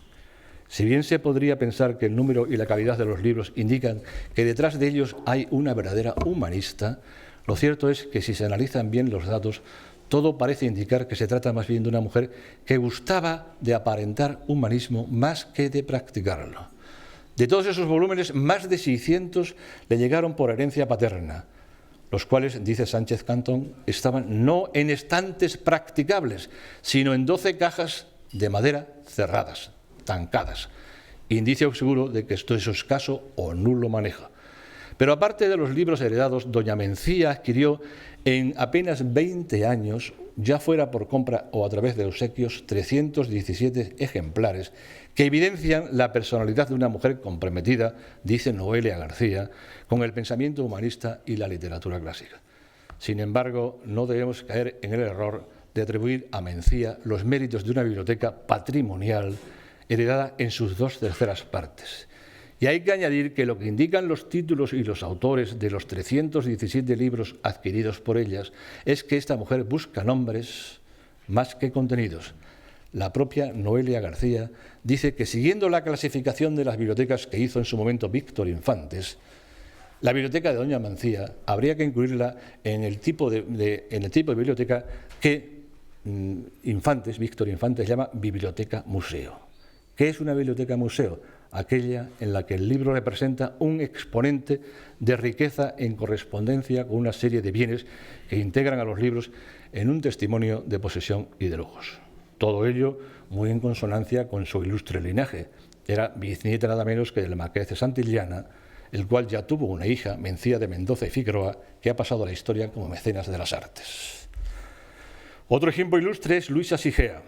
Si bien se podría pensar que el número y la calidad de los libros indican que detrás de ellos hay una verdadera humanista, lo cierto es que si se analizan bien los datos, todo parece indicar que se trata más bien de una mujer que gustaba de aparentar humanismo más que de practicarlo. De todos esos volúmenes, más de 600 le llegaron por herencia paterna, los cuales, dice Sánchez Cantón, estaban no en estantes practicables, sino en 12 cajas de madera cerradas, tancadas, indicio seguro de que esto es escaso o nulo manejo. Pero aparte de los libros heredados, doña Mencía adquirió en apenas 20 años, ya fuera por compra o a través de obsequios, 317 ejemplares que evidencian la personalidad de una mujer comprometida, dice Noelia García, con el pensamiento humanista y la literatura clásica. Sin embargo, no debemos caer en el error de atribuir a Mencía los méritos de una biblioteca patrimonial heredada en sus 2/3 partes. Y hay que añadir que lo que indican los títulos y los autores de los 317 libros adquiridos por ellas es que esta mujer busca nombres más que contenidos. La propia Noelia García dice que siguiendo la clasificación de las bibliotecas que hizo en su momento Víctor Infantes, la biblioteca de doña Mencía habría que incluirla en el tipo de biblioteca que Víctor Infantes llama biblioteca museo. ¿Qué es una biblioteca museo? Aquella en la que el libro representa un exponente de riqueza en correspondencia con una serie de bienes que integran a los libros en un testimonio de posesión y de lujos. Todo ello muy en consonancia con su ilustre linaje. Era bisnieta nada menos que del marqués de Santillana, el cual ya tuvo una hija, Mencía de Mendoza y Figueroa, que ha pasado a la historia como mecenas de las artes. Otro ejemplo ilustre es Luisa Sigea.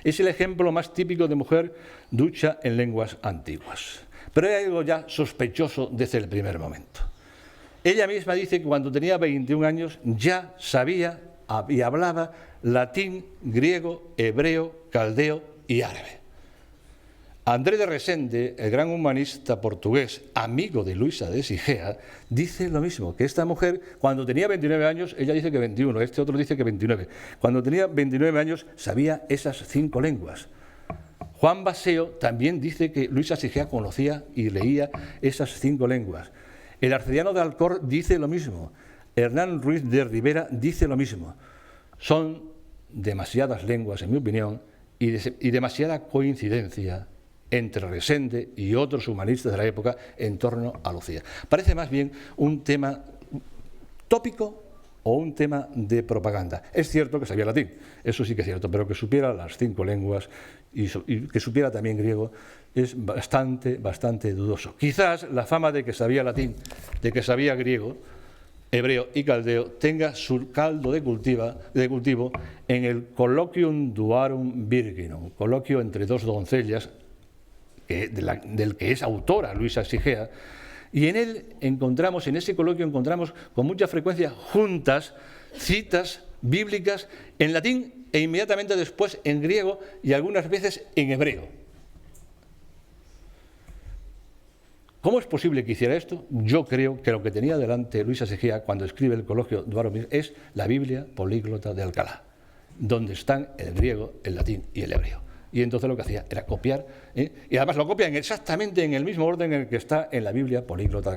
Es el ejemplo más típico de mujer ducha en lenguas antiguas. Pero hay algo ya sospechoso desde el primer momento. Ella misma dice que cuando tenía 21 años ya sabía y hablaba latín, griego, hebreo, caldeo y árabe. André de Resende, el gran humanista portugués, amigo de Luisa de Sigea, dice lo mismo, que esta mujer, cuando tenía 29 años, ella dice que 21, este otro dice que 29, cuando tenía 29 años sabía esas 5 lenguas. Juan Baseo también dice que Luisa Sigea conocía y leía esas 5 lenguas. El arcediano de Alcor dice lo mismo, Hernán Ruiz de Rivera dice lo mismo. Son demasiadas lenguas, en mi opinión, y demasiada coincidencia entre Resende y otros humanistas de la época en torno a Lucía. Parece más bien un tema tópico o un tema de propaganda. Es cierto que sabía latín, eso sí que es cierto, pero que supiera las 5 lenguas y que supiera también griego es bastante dudoso. Quizás la fama de que sabía latín, de que sabía griego, hebreo y caldeo tenga su caldo de cultivo en el Colloquium Duarum Virginum, coloquio entre 2 doncellas del que es autora Luisa Sigea, y en ese coloquio encontramos con mucha frecuencia juntas citas bíblicas en latín e inmediatamente después en griego y algunas veces en hebreo. ¿Cómo es posible que hiciera esto? Yo creo que lo que tenía delante Luisa Sigea cuando escribe el Colloquio Duarum Virginum es la Biblia políglota de Alcalá, donde están el griego, el latín y el hebreo. Y entonces lo que hacía era copiar, y además lo copian exactamente en el mismo orden en el que está en la Biblia políglota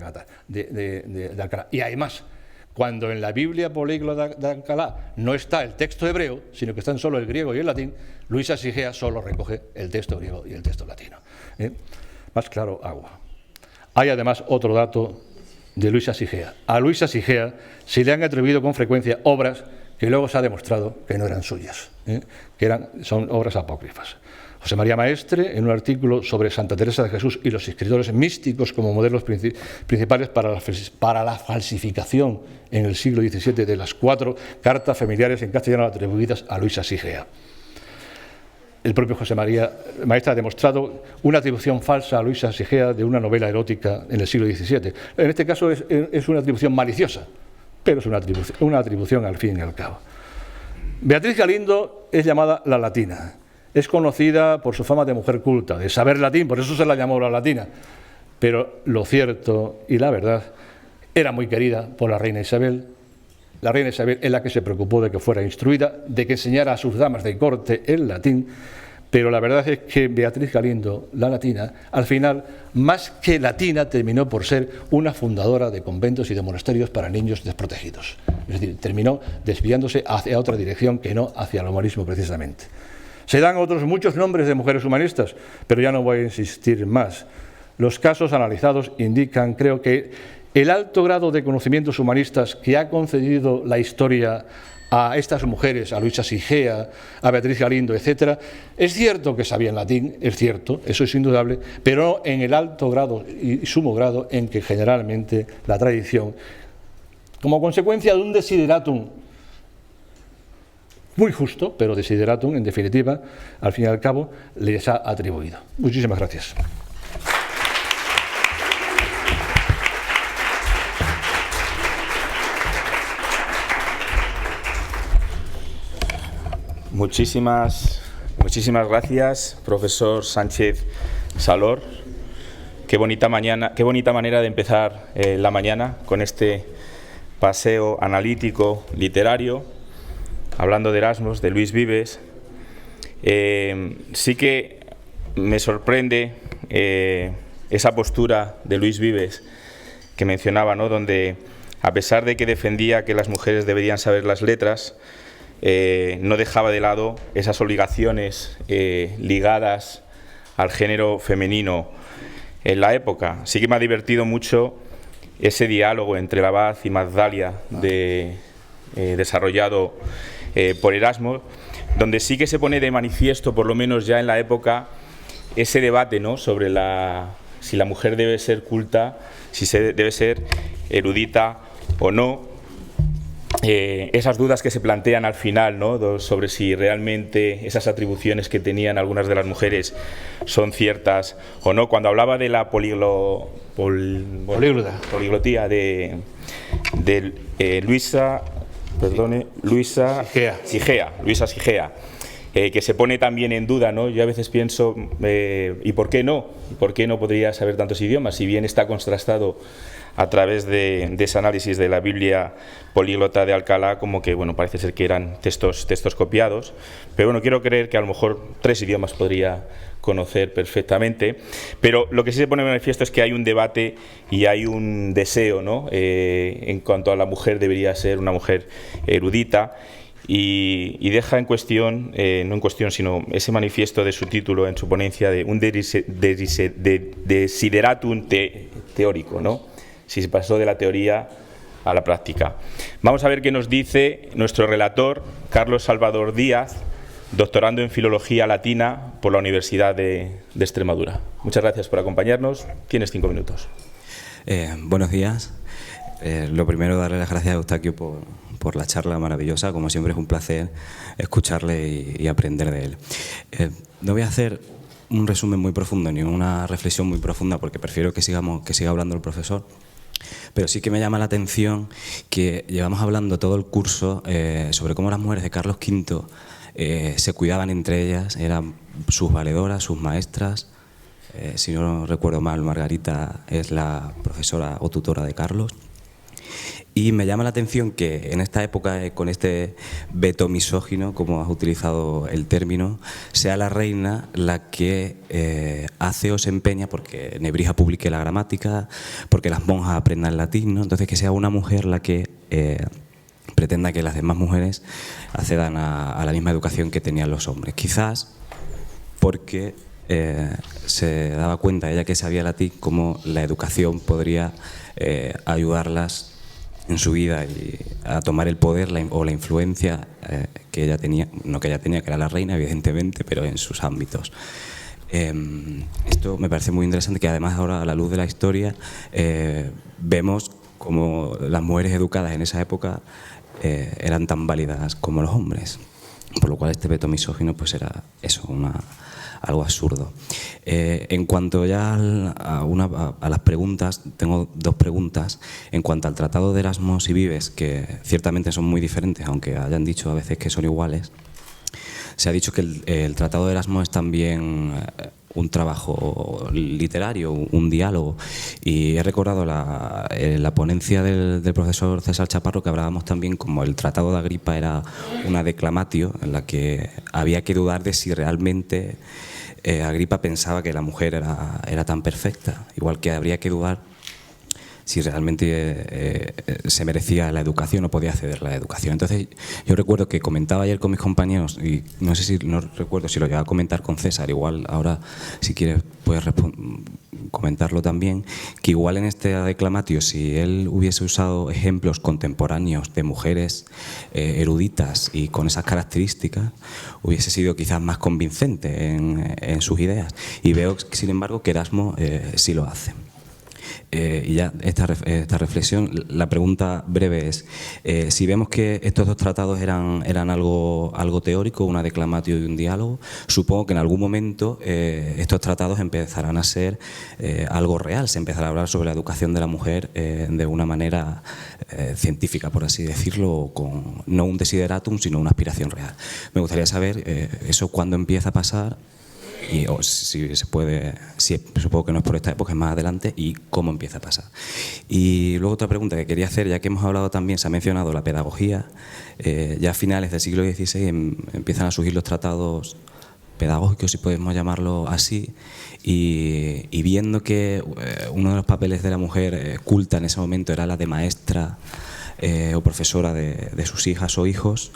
de Alcalá. Y además, cuando en la Biblia políglota de Alcalá no está el texto hebreo, sino que están solo el griego y el latín, Luisa Sigea solo recoge el texto griego y el texto latino. Más claro, agua. Hay además otro dato de Luisa Sigea. A Luisa Sigea se le han atribuido con frecuencia obras que luego se ha demostrado que no eran suyas, son obras apócrifas. José María Maestre, en un artículo sobre Santa Teresa de Jesús y los escritores místicos como modelos principales para la falsificación en el siglo XVII de las 4 cartas familiares en castellano atribuidas a Luisa Sigea. El propio José María Maestre ha demostrado una atribución falsa a Luisa Sigea de una novela erótica en el siglo XVII. En este caso es una atribución maliciosa, pero es una atribución al fin y al cabo. Beatriz Galindo es llamada la Latina. Es conocida por su fama de mujer culta, de saber latín, por eso se la llamó la Latina. Pero lo cierto y la verdad, era muy querida por la reina Isabel. La reina Isabel es la que se preocupó de que fuera instruida, de que enseñara a sus damas de corte el latín, pero la verdad es que Beatriz Galindo, la Latina, al final, más que latina, terminó por ser una fundadora de conventos y de monasterios para niños desprotegidos. Es decir, terminó desviándose hacia otra dirección que no hacia el humanismo precisamente. Se dan otros muchos nombres de mujeres humanistas, pero ya no voy a insistir más. Los casos analizados indican, creo que, el alto grado de conocimientos humanistas que ha concedido la historia a estas mujeres, a Luisa Sigea, a Beatriz Galindo, etc. Es cierto que sabían latín, es cierto, eso es indudable, pero no en el alto grado y sumo grado en que generalmente la tradición, como consecuencia de un desideratum muy justo, pero desideratum, en definitiva, al fin y al cabo, les ha atribuido. Muchísimas gracias. Muchísimas gracias, profesor Sánchez Salor. Qué bonita manera de empezar la mañana con este paseo analítico literario, hablando de Erasmus, de Luis Vives. Sí que me sorprende esa postura de Luis Vives que mencionaba, ¿no? Donde, a pesar de que defendía que las mujeres deberían saber las letras, no dejaba de lado esas obligaciones ligadas al género femenino en la época. Sí que me ha divertido mucho ese diálogo entre el abad y Magdalia desarrollado por Erasmo, donde sí que se pone de manifiesto, por lo menos ya en la época, ese debate, ¿no?, sobre si la mujer debe ser culta, si debe ser erudita o no. Esas dudas que se plantean al final, ¿no?, sobre si realmente esas atribuciones que tenían algunas de las mujeres son ciertas o no. Cuando hablaba de la poliglotía de Luisa Sigea, que se pone también en duda, ¿no? Yo a veces pienso, ¿y por qué no? ¿Por qué no podría saber tantos idiomas? Si bien está contrastado a través de ese análisis de la Biblia políglota de Alcalá, como que, bueno, parece ser que eran textos copiados, pero bueno, quiero creer que a lo mejor 3 idiomas podría conocer perfectamente, pero lo que sí se pone de manifiesto es que hay un debate y hay un deseo, ¿no?, en cuanto a la mujer debería ser una mujer erudita, y deja en cuestión, no en cuestión, sino ese manifiesto de su título en su ponencia de un desideratum teórico, ¿no? Si se pasó de la teoría a la práctica. Vamos a ver qué nos dice nuestro relator, Carlos Salvador Díaz, doctorando en Filología Latina por la Universidad de Extremadura. Muchas gracias por acompañarnos. Tienes 5 minutos. Buenos días. Lo primero, darle las gracias a Eustaquio por la charla maravillosa. Como siempre, es un placer escucharle y aprender de él. No voy a hacer un resumen muy profundo ni una reflexión muy profunda, porque prefiero que siga hablando el profesor. Pero sí que me llama la atención que llevamos hablando todo el curso sobre cómo las mujeres de Carlos V se cuidaban entre ellas, eran sus valedoras, sus maestras. Si no recuerdo mal, Margarita es la profesora o tutora de Carlos. Y me llama la atención que en esta época, con este veto misógino, como has utilizado el término, sea la reina la que hace o se empeña porque Nebrija publique la gramática, porque las monjas aprendan latín, ¿no? Entonces, que sea una mujer la que pretenda que las demás mujeres accedan a la misma educación que tenían los hombres. Quizás porque se daba cuenta, ella que sabía latín, cómo la educación podría ayudarlas en su vida y a tomar el poder o la influencia que ella tenía, no que ella tenía, que era la reina, evidentemente, pero en sus ámbitos. Esto me parece muy interesante, que además ahora, a la luz de la historia, vemos como las mujeres educadas en esa época eran tan válidas como los hombres, por lo cual este veto misógino pues era eso, algo absurdo. En cuanto ya a las preguntas, tengo 2 preguntas. En cuanto al Tratado de Erasmus y Vives, que ciertamente son muy diferentes, aunque hayan dicho a veces que son iguales, se ha dicho que el Tratado de Erasmus es también un trabajo literario, un diálogo, y he recordado la ponencia del profesor César Chaparro, que hablábamos también como el Tratado de Agripa era una declamatio en la que había que dudar de si realmente Agripa pensaba que la mujer era tan perfecta, igual que habría que dudar si realmente se merecía la educación o podía acceder a la educación. Entonces, yo recuerdo que comentaba ayer con mis compañeros, y no recuerdo si lo llevaba a comentar con César, igual ahora, si quieres, puedes comentarlo también, que igual en este declamatio, si él hubiese usado ejemplos contemporáneos de mujeres eruditas y con esas características, hubiese sido quizás más convincente en sus ideas. Y veo, sin embargo, que Erasmo sí lo hace. Y ya esta reflexión, la pregunta breve es, si vemos que estos 2 tratados eran algo teórico, una declamatio y un diálogo, supongo que en algún momento estos tratados empezarán a ser algo real, se empezará a hablar sobre la educación de la mujer de una manera científica, por así decirlo, con no un desideratum, sino una aspiración real. Me gustaría saber eso cuándo empieza a pasar, y si se puede, supongo que no es por esta época, es más adelante, y cómo empieza a pasar. Y luego otra pregunta que quería hacer, ya que hemos hablado también, se ha mencionado la pedagogía, ya a finales del siglo XVI empiezan a surgir los tratados pedagógicos, si podemos llamarlo así, y viendo que uno de los papeles de la mujer culta en ese momento era la de maestra o profesora de sus hijas o hijos,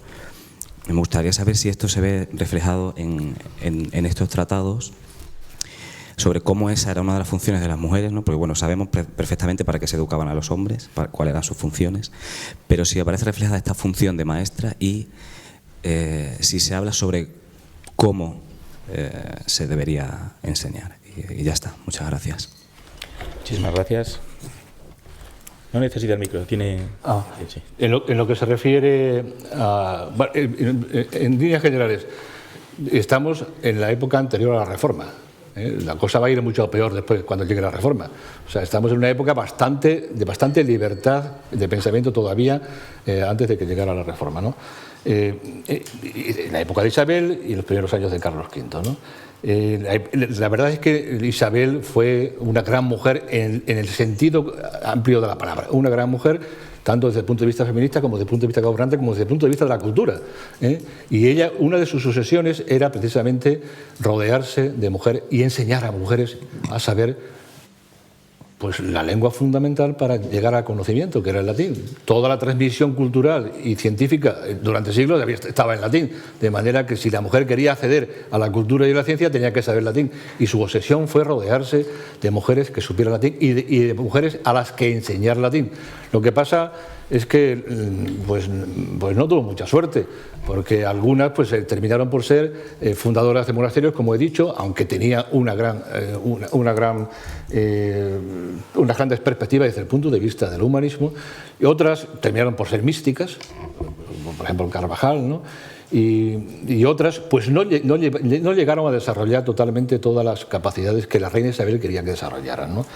me gustaría saber si esto se ve reflejado en estos tratados, sobre cómo esa era una de las funciones de las mujeres, ¿no? Porque bueno, sabemos perfectamente para qué se educaban a los hombres, cuáles eran sus funciones, pero si aparece reflejada esta función de maestra y si se habla sobre cómo se debería enseñar. Y ya está, muchas gracias. Muchísimas gracias. No necesita el micro, tiene... Sí. En lo que se refiere a... En líneas generales, estamos en la época anterior a la Reforma. La cosa va a ir mucho peor después, cuando llegue la Reforma. O sea, estamos en una época de bastante libertad de pensamiento todavía, antes de que llegara la Reforma, ¿no? En la época de Isabel y en los primeros años de Carlos V, ¿no? La verdad es que Isabel fue una gran mujer en el sentido amplio de la palabra, una gran mujer tanto desde el punto de vista feminista como desde el punto de vista gobernante como desde el punto de vista de la cultura, Y ella, una de sus obsesiones era precisamente rodearse de mujeres y enseñar a mujeres a saber pues la lengua fundamental para llegar al conocimiento, que era el latín. Toda la transmisión cultural y científica durante siglos estaba en latín, de manera que si la mujer quería acceder a la cultura y a la ciencia tenía que saber latín, y su obsesión fue rodearse de mujeres que supieran latín y de mujeres a las que enseñar latín. Lo que pasa es que pues no tuvo mucha suerte, porque algunas pues terminaron por ser fundadoras de monasterios, como he dicho, aunque tenía unas grandes perspectivas desde el punto de vista del humanismo, y otras terminaron por ser místicas, por ejemplo Carvajal, ¿no? Y otras pues no llegaron a desarrollar totalmente todas las capacidades que la reina Isabel quería que desarrollaran, ¿no?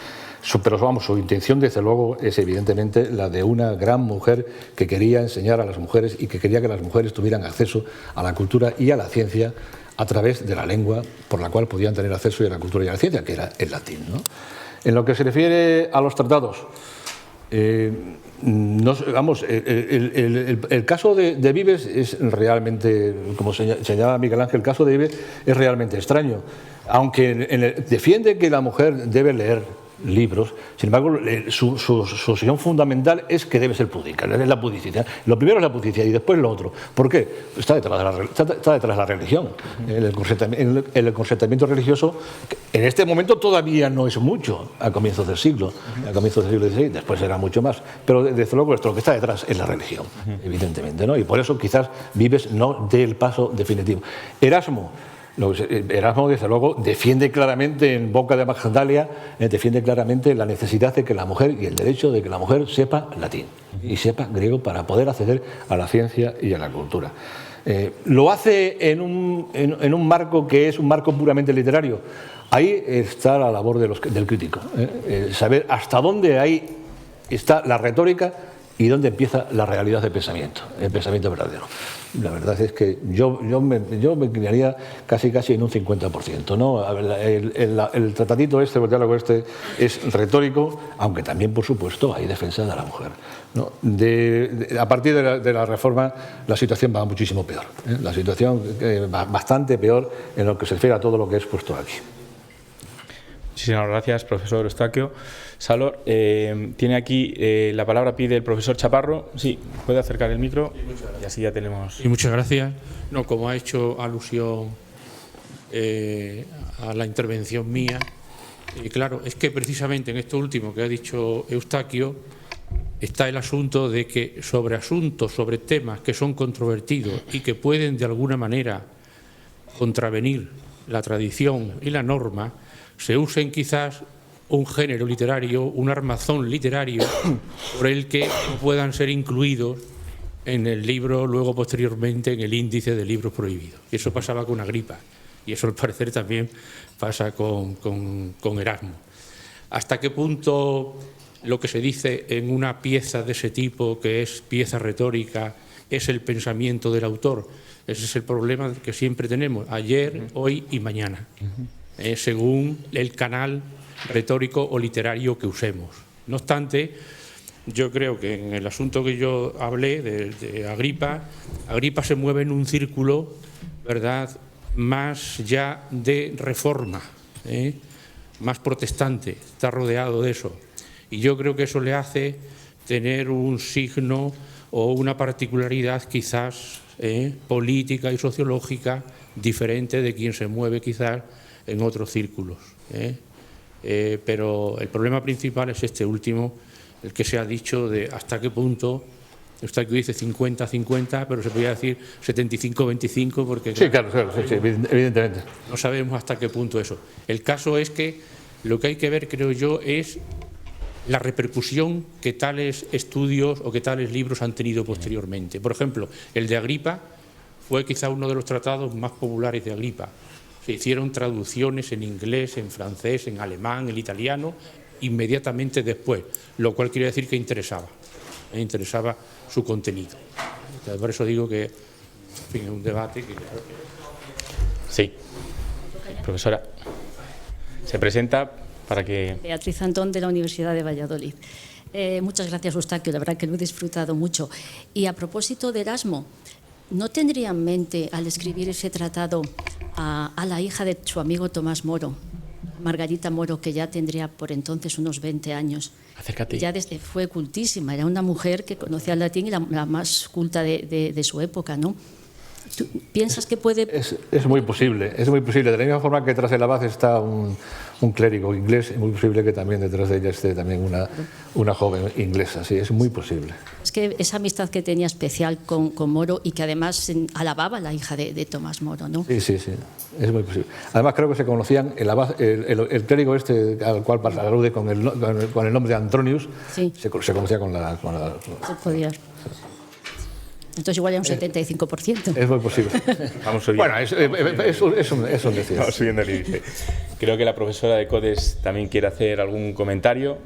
Pero vamos, su intención desde luego es evidentemente la de una gran mujer que quería enseñar a las mujeres y que quería que las mujeres tuvieran acceso a la cultura y a la ciencia a través de la lengua por la cual podían tener acceso a la cultura y a la ciencia, que era el latín, ¿no? En lo que se refiere a los tratados, el caso de Vives es realmente, como señalaba Miguel Ángel, el caso de Vives es realmente extraño, aunque defiende que la mujer debe leer libros, sin embargo su opción fundamental es que debe ser púdica, es la pudicidad. Lo primero es la pudicidad y después lo otro. ¿Por qué? Está detrás de la religión. El consentimiento religioso en este momento todavía no es mucho, a comienzos del siglo XVI, después era mucho más, pero desde luego lo que está detrás es la religión, evidentemente, ¿no? Y por eso quizás Vives no dé el paso definitivo. Erasmo, desde luego, defiende claramente en boca de Magdalia, defiende claramente la necesidad de que la mujer y el derecho de que la mujer sepa latín y sepa griego para poder acceder a la ciencia y a la cultura. Lo hace en un marco que es un marco puramente literario. Ahí está la labor del crítico, saber hasta dónde ahí está la retórica y dónde empieza la realidad del pensamiento, el pensamiento verdadero. La verdad es que yo me inclinaría casi en un 50%, ¿no? El tratadito el diálogo es retórico, aunque también, por supuesto, hay defensa de la mujer, ¿no? A partir de la reforma la situación va muchísimo peor, ¿eh? La situación va bastante peor en lo que se refiere a todo lo que he expuesto aquí. Muchísimas gracias, profesor Eustaquio. Salor, tiene aquí la palabra, pide el profesor Chaparro. Sí, puede acercar el micro y así ya tenemos. Y muchas gracias. No, como ha hecho alusión a la intervención mía, claro, es que precisamente en esto último que ha dicho Eustaquio está el asunto de que sobre temas que son controvertidos y que pueden de alguna manera contravenir la tradición y la norma, se usen quizás un género literario, un armazón literario por el que puedan ser incluidos en el libro, luego posteriormente en el índice de libros prohibidos. Y eso pasaba con Agripa y eso al parecer también pasa con Erasmo. ¿Hasta qué punto lo que se dice en una pieza de ese tipo, que es pieza retórica, es el pensamiento del autor? Ese es el problema que siempre tenemos, ayer, hoy y mañana. Según el canal retórico o literario que usemos. No obstante, yo creo que en el asunto que yo hablé de Agripa se mueve en un círculo, ¿verdad?, más ya de reforma, más protestante, está rodeado de eso. Y yo creo que eso le hace tener un signo o una particularidad quizás política y sociológica diferente de quien se mueve quizás en otros círculos. Pero el problema principal es este último, el que se ha dicho de hasta qué punto, Eustaquio dice 50-50, pero se podría decir 75-25 porque... Sí, claro, sí, evidentemente. No sabemos hasta qué punto eso. El caso es que lo que hay que ver, creo yo, es la repercusión que tales estudios o que tales libros han tenido posteriormente. Por ejemplo, el de Agripa fue quizá uno de los tratados más populares de Agripa. Se hicieron traducciones en inglés, en francés, en alemán, en italiano, inmediatamente después, lo cual quiere decir que interesaba su contenido. Entonces, por eso digo que, en fin, es un debate que... Sí, profesora, se presenta para que... Beatriz Antón, de la Universidad de Valladolid. Muchas gracias, Eustaquio, la verdad que lo he disfrutado mucho. Y a propósito de Erasmo, ¿no tendría en mente, al escribir ese tratado, a la hija de su amigo Tomás Moro, Margarita Moro, que ya tendría por entonces unos 20 años. Acércate. Ya fue cultísima, era una mujer que conocía el latín y la más culta de su época, ¿no? ¿Tú piensas que puede...? Es muy posible, es muy posible. De la misma forma que detrás del abad está un clérigo inglés, es muy posible que también detrás de ella esté también una joven inglesa, sí, es muy posible. Es que esa amistad que tenía especial con Moro y que además alababa a la hija de Tomás Moro, ¿no? Sí, sí, sí, es muy posible. Además creo que se conocían, el clérigo este al cual alude con el nombre de Antronius, sí, se conocía con la... Se podía... Entonces igual era un 75%. Es muy posible. Vamos subiendo. Bueno, es un decir. Vamos subiendo el índice. Creo que la profesora de CODES también quiere hacer algún comentario.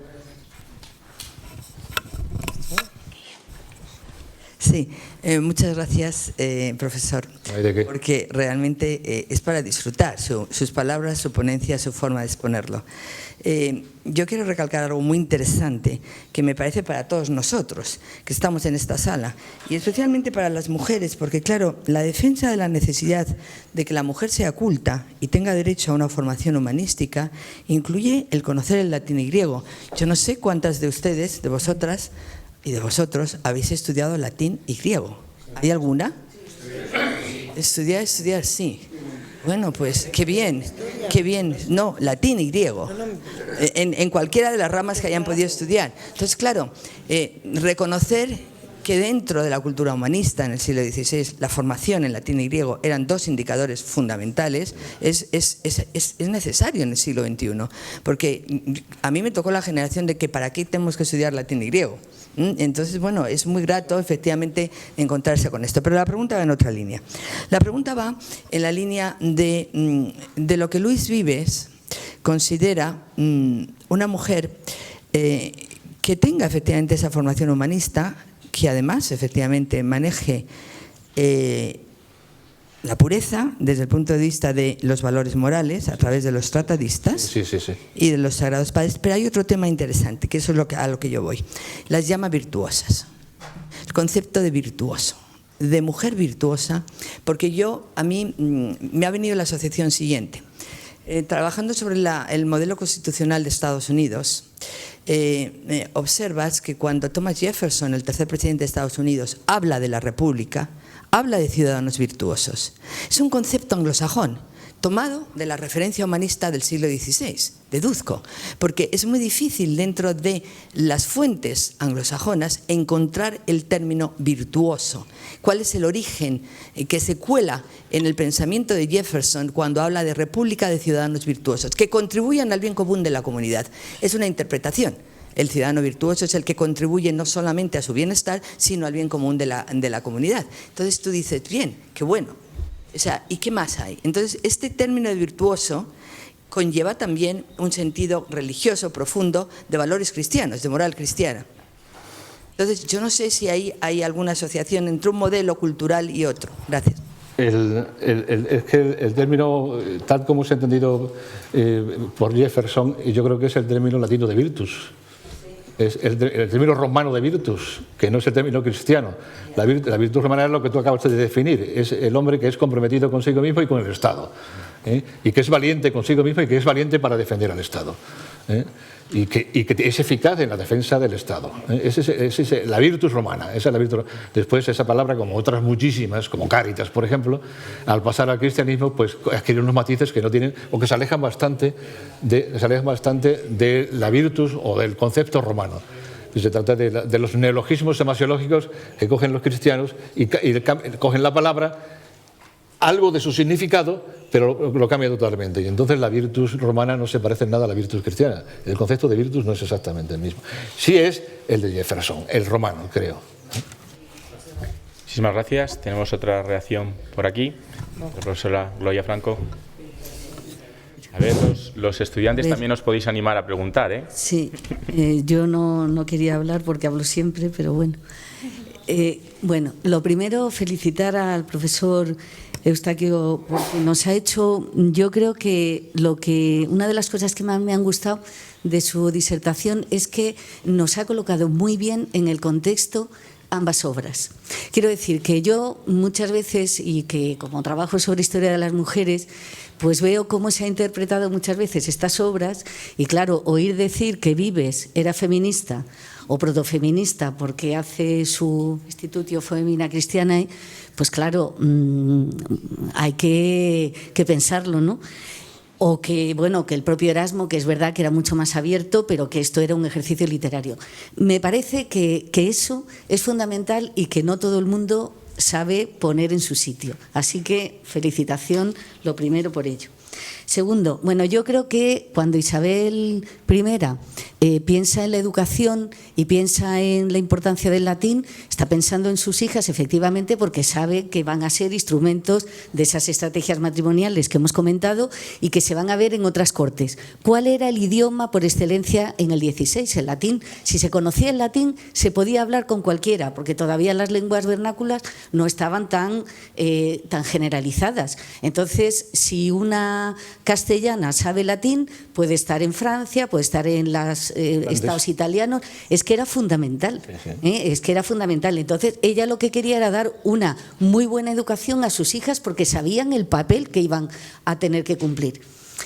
Sí, muchas gracias, profesor, porque realmente es para disfrutar sus palabras, su ponencia, su forma de exponerlo. Yo quiero recalcar algo muy interesante que me parece para todos nosotros que estamos en esta sala y especialmente para las mujeres, porque claro, la defensa de la necesidad de que la mujer sea culta y tenga derecho a una formación humanística incluye el conocer el latín y griego. Yo no sé cuántas de ustedes, de vosotras y de vosotros, habéis estudiado latín y griego. ¿Hay alguna? Estudiar, sí. Bueno, pues qué bien, qué bien. No, latín y griego, en cualquiera de las ramas que hayan podido estudiar. Entonces, claro, reconocer que dentro de la cultura humanista en el siglo XVI la formación en latín y griego eran dos indicadores fundamentales es necesario en el siglo XXI, porque a mí me tocó la generación de que ¿para qué tenemos que estudiar latín y griego? Entonces, bueno, es muy grato efectivamente encontrarse con esto, pero la pregunta va en otra línea. La pregunta va en la línea de lo que Luis Vives considera una mujer que tenga efectivamente esa formación humanista, que además efectivamente maneje la pureza desde el punto de vista de los valores morales a través de los tratadistas y de los sagrados padres. Pero hay otro tema interesante, que eso es a lo que yo voy. Las llama virtuosas. El concepto de virtuoso, de mujer virtuosa, porque a mí me ha venido la asociación siguiente. Trabajando sobre el modelo constitucional de Estados Unidos, observas que cuando Thomas Jefferson, el tercer presidente de Estados Unidos, habla de la República, habla de ciudadanos virtuosos. Es un concepto anglosajón, tomado de la referencia humanista del siglo XVI, deduzco, porque es muy difícil dentro de las fuentes anglosajonas encontrar el término virtuoso. ¿Cuál es el origen que se cuela en el pensamiento de Jefferson cuando habla de república de ciudadanos virtuosos, que contribuyan al bien común de la comunidad? Es una interpretación. El ciudadano virtuoso es el que contribuye no solamente a su bienestar, sino al bien común de la comunidad. Entonces tú dices, bien, qué bueno. O sea, ¿y qué más hay? Entonces, este término de virtuoso conlleva también un sentido religioso profundo de valores cristianos, de moral cristiana. Entonces, yo no sé si hay alguna asociación entre un modelo cultural y otro. Gracias. Es que el término, tal como se ha entendido por Jefferson, yo creo que es el término latino de virtus. Es el término romano de virtus, que no es el término cristiano. La virtud romana es lo que tú acabas de definir, es el hombre que es comprometido consigo mismo y con el Estado, y que es valiente consigo mismo y que es valiente para defender al Estado, y que es eficaz en la defensa del Estado. Es la virtus romana. Esa es la virtud. Después esa palabra, como otras muchísimas, como caritas, por ejemplo, al pasar al cristianismo, pues adquiere unos matices que no tienen, o que se alejan bastante de la virtus o del concepto romano. Se trata de los neologismos semasiológicos que cogen los cristianos y cogen la palabra, algo de su significado, pero lo cambia totalmente. Y entonces la virtus romana no se parece en nada a la virtus cristiana. El concepto de virtus no es exactamente el mismo. Sí es el de Jefferson, el romano, creo. Muchísimas gracias. Tenemos otra reacción por aquí. La profesora Gloria Franco. A ver, los estudiantes también os podéis animar a preguntar, ¿eh? Sí, yo no quería hablar porque hablo siempre, pero bueno. Bueno, lo primero, felicitar al profesor Eustaquio, porque nos ha hecho, yo creo que una de las cosas que más me han gustado de su disertación es que nos ha colocado muy bien en el contexto ambas obras. Quiero decir que yo muchas veces, y que como trabajo sobre historia de las mujeres, pues veo cómo se ha interpretado muchas veces estas obras, y claro, oír decir que Vives era feminista o protofeminista porque hace su Instituto Femina Cristiana, pues claro, hay que pensarlo, ¿no? O que, bueno, que el propio Erasmo, que es verdad que era mucho más abierto, pero que esto era un ejercicio literario. Me parece que eso es fundamental y que no todo el mundo sabe poner en su sitio. Así que felicitación, lo primero, por ello. Segundo, bueno, yo creo que cuando Isabel I piensa en la educación y piensa en la importancia del latín, está pensando en sus hijas, efectivamente, porque sabe que van a ser instrumentos de esas estrategias matrimoniales que hemos comentado y que se van a ver en otras cortes. ¿Cuál era el idioma por excelencia en el XVI? El latín. Si se conocía el latín, se podía hablar con cualquiera, porque todavía las lenguas vernáculas no estaban tan generalizadas. Entonces, si una castellana sabe latín, puede estar en Francia, puede estar en los estados italianos. Es que era fundamental. Es que era fundamental. Entonces, ella lo que quería era dar una muy buena educación a sus hijas porque sabían el papel que iban a tener que cumplir.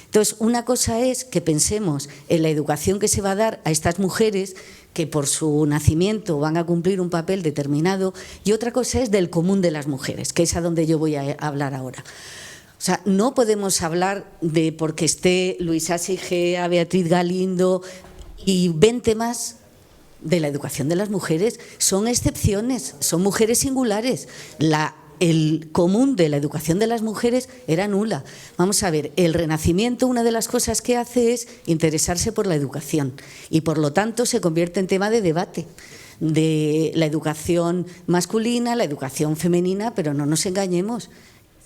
Entonces, una cosa es que pensemos en la educación que se va a dar a estas mujeres que por su nacimiento van a cumplir un papel determinado, y otra cosa es del común de las mujeres, que es a donde yo voy a hablar ahora. O sea, no podemos hablar de porque esté Luisa Sigea, Beatriz Galindo y 20 más de la educación de las mujeres. Son excepciones, son mujeres singulares. El común de la educación de las mujeres era nula. Vamos a ver, el Renacimiento, una de las cosas que hace es interesarse por la educación y por lo tanto se convierte en tema de debate de la educación masculina, la educación femenina, pero no nos engañemos.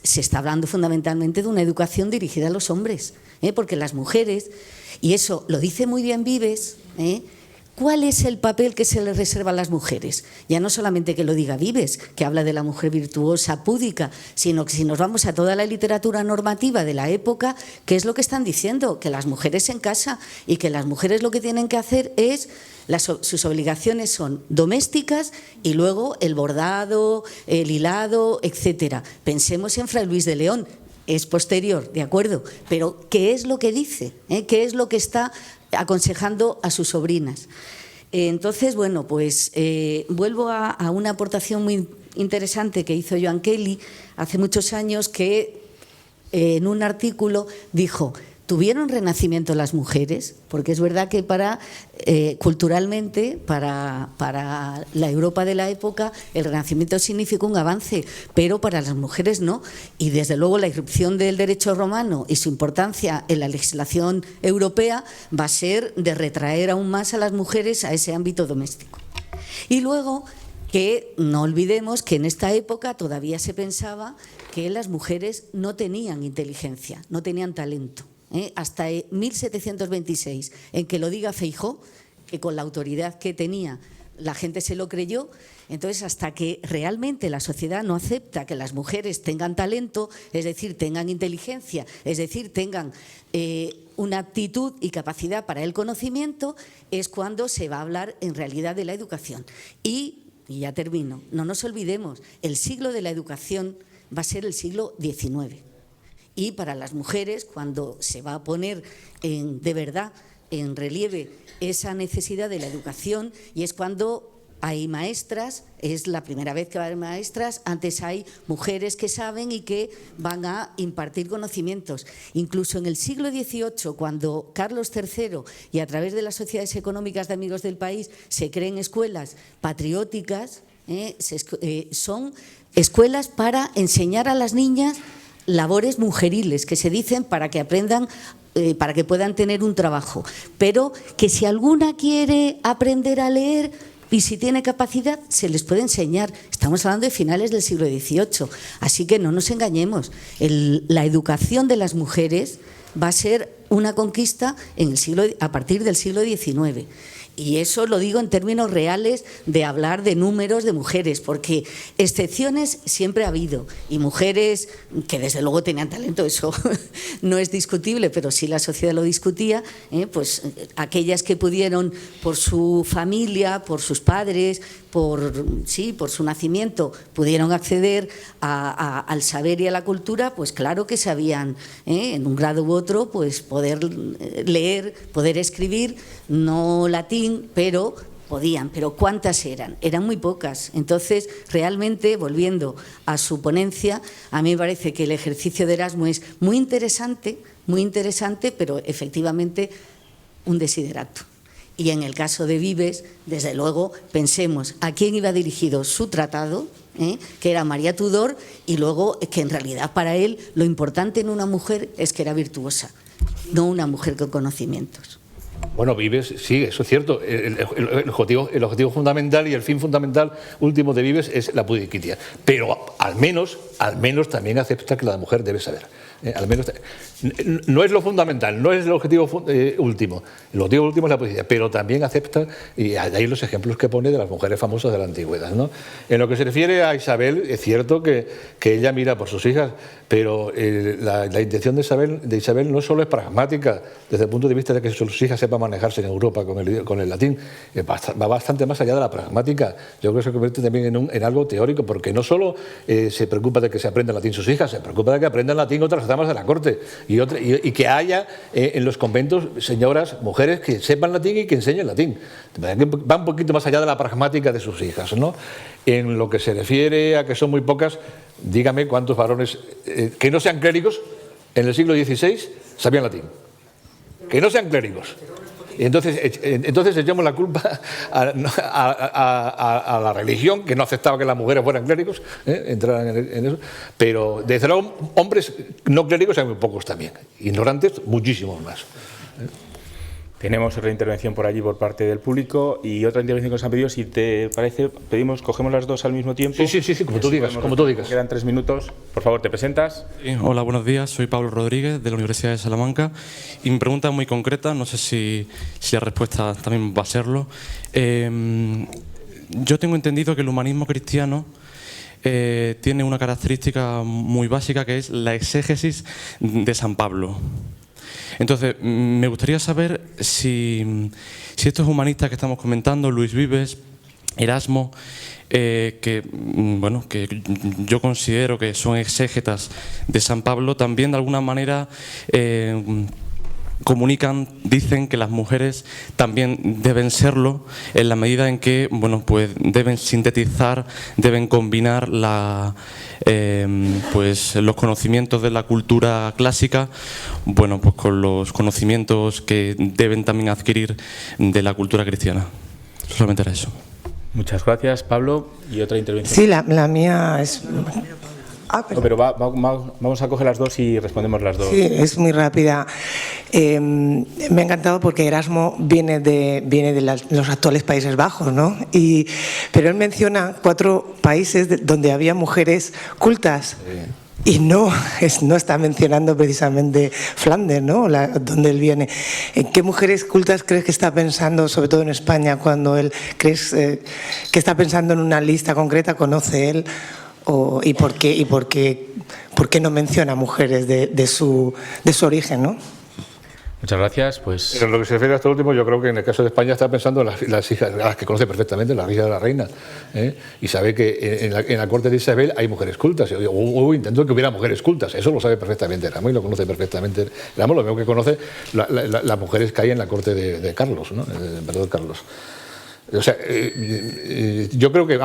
Se está hablando fundamentalmente de una educación dirigida a los hombres, porque las mujeres, y eso lo dice muy bien Vives, ¿cuál es el papel que se le reserva a las mujeres? Ya no solamente que lo diga Vives, que habla de la mujer virtuosa, púdica, sino que si nos vamos a toda la literatura normativa de la época, ¿qué es lo que están diciendo? Que las mujeres en casa y que las mujeres lo que tienen que hacer es... sus obligaciones son domésticas y luego el bordado, el hilado, etcétera. Pensemos en Fray Luis de León, es posterior, de acuerdo, pero ¿qué es lo que dice? ¿Qué es lo que está aconsejando a sus sobrinas? Entonces, bueno, pues vuelvo a una aportación muy interesante que hizo Joan Kelly hace muchos años, que en un artículo dijo: ¿tuvieron renacimiento las mujeres? Porque es verdad que culturalmente, para la Europa de la época, el Renacimiento significó un avance, pero para las mujeres no. Y desde luego la irrupción del derecho romano y su importancia en la legislación europea va a ser de retraer aún más a las mujeres a ese ámbito doméstico. Y luego, que no olvidemos que en esta época todavía se pensaba que las mujeres no tenían inteligencia, no tenían talento. Hasta 1726, en que lo diga Feijóo, que con la autoridad que tenía la gente se lo creyó. Entonces, hasta que realmente la sociedad no acepta que las mujeres tengan talento, es decir, tengan inteligencia, es decir, tengan una aptitud y capacidad para el conocimiento, es cuando se va a hablar en realidad de la educación. Y ya termino, no nos olvidemos, el siglo de la educación va a ser el siglo XIX. Y para las mujeres, cuando se va a poner de verdad en relieve esa necesidad de la educación, y es cuando hay maestras, es la primera vez que va a haber maestras, antes hay mujeres que saben y que van a impartir conocimientos. Incluso en el siglo XVIII, cuando Carlos III, y a través de las sociedades económicas de amigos del país, se creen escuelas patrióticas, son escuelas para enseñar a las niñas labores mujeriles, que se dicen para que aprendan, para que puedan tener un trabajo, pero que si alguna quiere aprender a leer y si tiene capacidad, se les puede enseñar. Estamos hablando de finales del siglo XVIII, así que no nos engañemos. La educación de las mujeres va a ser una conquista a partir del siglo XIX. Y eso lo digo en términos reales de hablar de números de mujeres, porque excepciones siempre ha habido, y mujeres que desde luego tenían talento, eso no es discutible, pero sí la sociedad lo discutía, pues aquellas que pudieron por su familia, por sus padres, por su nacimiento, pudieron acceder al saber y a la cultura, pues claro que sabían, en un grado u otro, pues poder leer, poder escribir, no latín, pero podían. Pero ¿cuántas eran? Eran muy pocas. Entonces, realmente, volviendo a su ponencia, a mí me parece que el ejercicio de Erasmo es muy interesante, pero efectivamente un desiderato. Y en el caso de Vives, desde luego, pensemos a quién iba dirigido su tratado, que era María Tudor, y luego que en realidad para él lo importante en una mujer es que era virtuosa, no una mujer con conocimientos. Bueno, Vives, sí, eso es cierto. El objetivo fundamental y el fin fundamental último de Vives es la pudiquitia. Pero al menos también acepta que la mujer debe saber. Al menos, no es lo fundamental, no es el objetivo último. El objetivo último es la poesía, pero también acepta, y hay ahí los ejemplos que pone de las mujeres famosas de la antigüedad, ¿no? En lo que se refiere a Isabel, es cierto que ella mira por sus hijas, pero la intención de Isabel no solo es pragmática, desde el punto de vista de que sus hijas sepan manejarse en Europa con el latín, va bastante más allá de la pragmática. Yo creo que se convierte también en algo teórico, porque no solo se preocupa de que se aprenda latín sus hijas, se preocupa de que aprendan latín otras damas de la corte y que haya en los conventos señoras, mujeres que sepan latín y que enseñen latín. Va un poquito más allá de la pragmática de sus hijas, ¿no? En lo que se refiere a que son muy pocas, dígame cuántos varones que no sean clérigos en el siglo XVI sabían latín. Que no sean clérigos. Y entonces echamos la culpa a la religión, que no aceptaba que las mujeres fueran clérigos, entraran en eso. Pero desde luego, hombres no clérigos hay muy pocos también. Ignorantes, muchísimos más. Tenemos otra intervención por allí por parte del público y otra intervención que nos han pedido. Si te parece, cogemos las dos al mismo tiempo. Sí, como tú digas. Quedan 3 minutos. Por favor, ¿te presentas? Sí, hola, buenos días. Soy Pablo Rodríguez, de la Universidad de Salamanca. Y mi pregunta es muy concreta, no sé si la respuesta también va a serlo. Yo tengo entendido que el humanismo cristiano tiene una característica muy básica, que es la exégesis de San Pablo. Entonces, me gustaría saber si estos humanistas que estamos comentando, Luis Vives, Erasmo, que yo considero que son exégetas de San Pablo, también de alguna manera dicen que las mujeres también deben serlo, en la medida en que deben sintetizar, deben combinar los conocimientos de la cultura clásica con los conocimientos que deben también adquirir de la cultura cristiana. Solamente era eso. Muchas gracias, Pablo. ¿Y otra intervención? Sí, la mía es... No, pero vamos a coger las dos y respondemos las dos. Sí, es muy rápida. Me ha encantado porque Erasmo viene de los actuales Países Bajos, ¿no? Pero él menciona 4 países donde había mujeres cultas. Y no está mencionando precisamente Flandes, ¿no? Donde él viene. ¿En qué mujeres cultas crees que está pensando, sobre todo en España, cuando él crees que está pensando en una lista concreta? ¿Conoce él? ¿Y por qué no menciona mujeres de su origen, ¿no? Muchas gracias. Pues en lo que se refiere a esto último, yo creo que en el caso de España está pensando en las hijas, las que conoce perfectamente, las hijas de la reina, y sabe que en la corte de Isabel hay mujeres cultas. Hubo intento de que hubiera mujeres cultas, eso lo sabe perfectamente Erasmo y lo conoce perfectamente. Erasmo lo mismo que conoce las mujeres que hay en la corte de Carlos, ¿no? El emperador Carlos. O sea, yo creo que,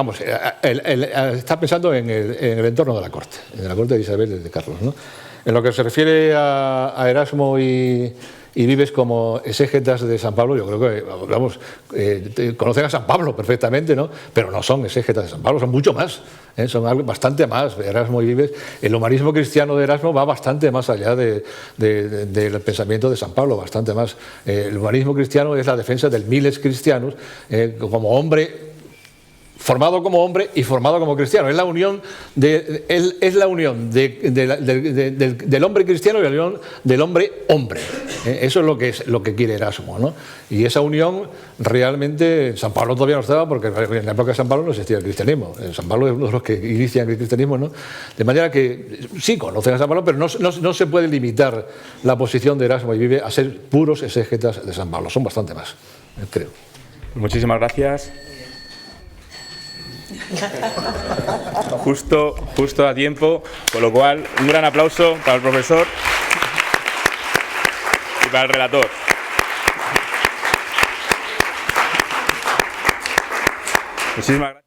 está pensando en el entorno de la corte de Isabel y de Carlos, ¿no? En lo que se refiere a Erasmo y Vives como exégetas de San Pablo, yo creo que, conocen a San Pablo perfectamente, ¿no? Pero no son exégetas de San Pablo, son mucho más, son algo bastante más. Erasmo y Vives, el humanismo cristiano de Erasmo va bastante más allá del pensamiento de San Pablo, bastante más. El humanismo cristiano es la defensa del miles cristianos como hombre formado como hombre y formado como cristiano. Es la unión, del hombre cristiano y la unión del hombre hombre. Eso es lo que quiere Erasmo, ¿no? Y esa unión realmente, San Pablo todavía no estaba, porque en la época de San Pablo no existía el cristianismo. San Pablo es uno de los que inician el cristianismo, ¿no? De manera que sí conocen a San Pablo, pero no se puede limitar la posición de Erasmo y Vive a ser puros exégetas de San Pablo. Son bastante más, creo. Muchísimas gracias. Justo a tiempo, con lo cual un gran aplauso para el profesor y para el relator. Muchísimas gracias.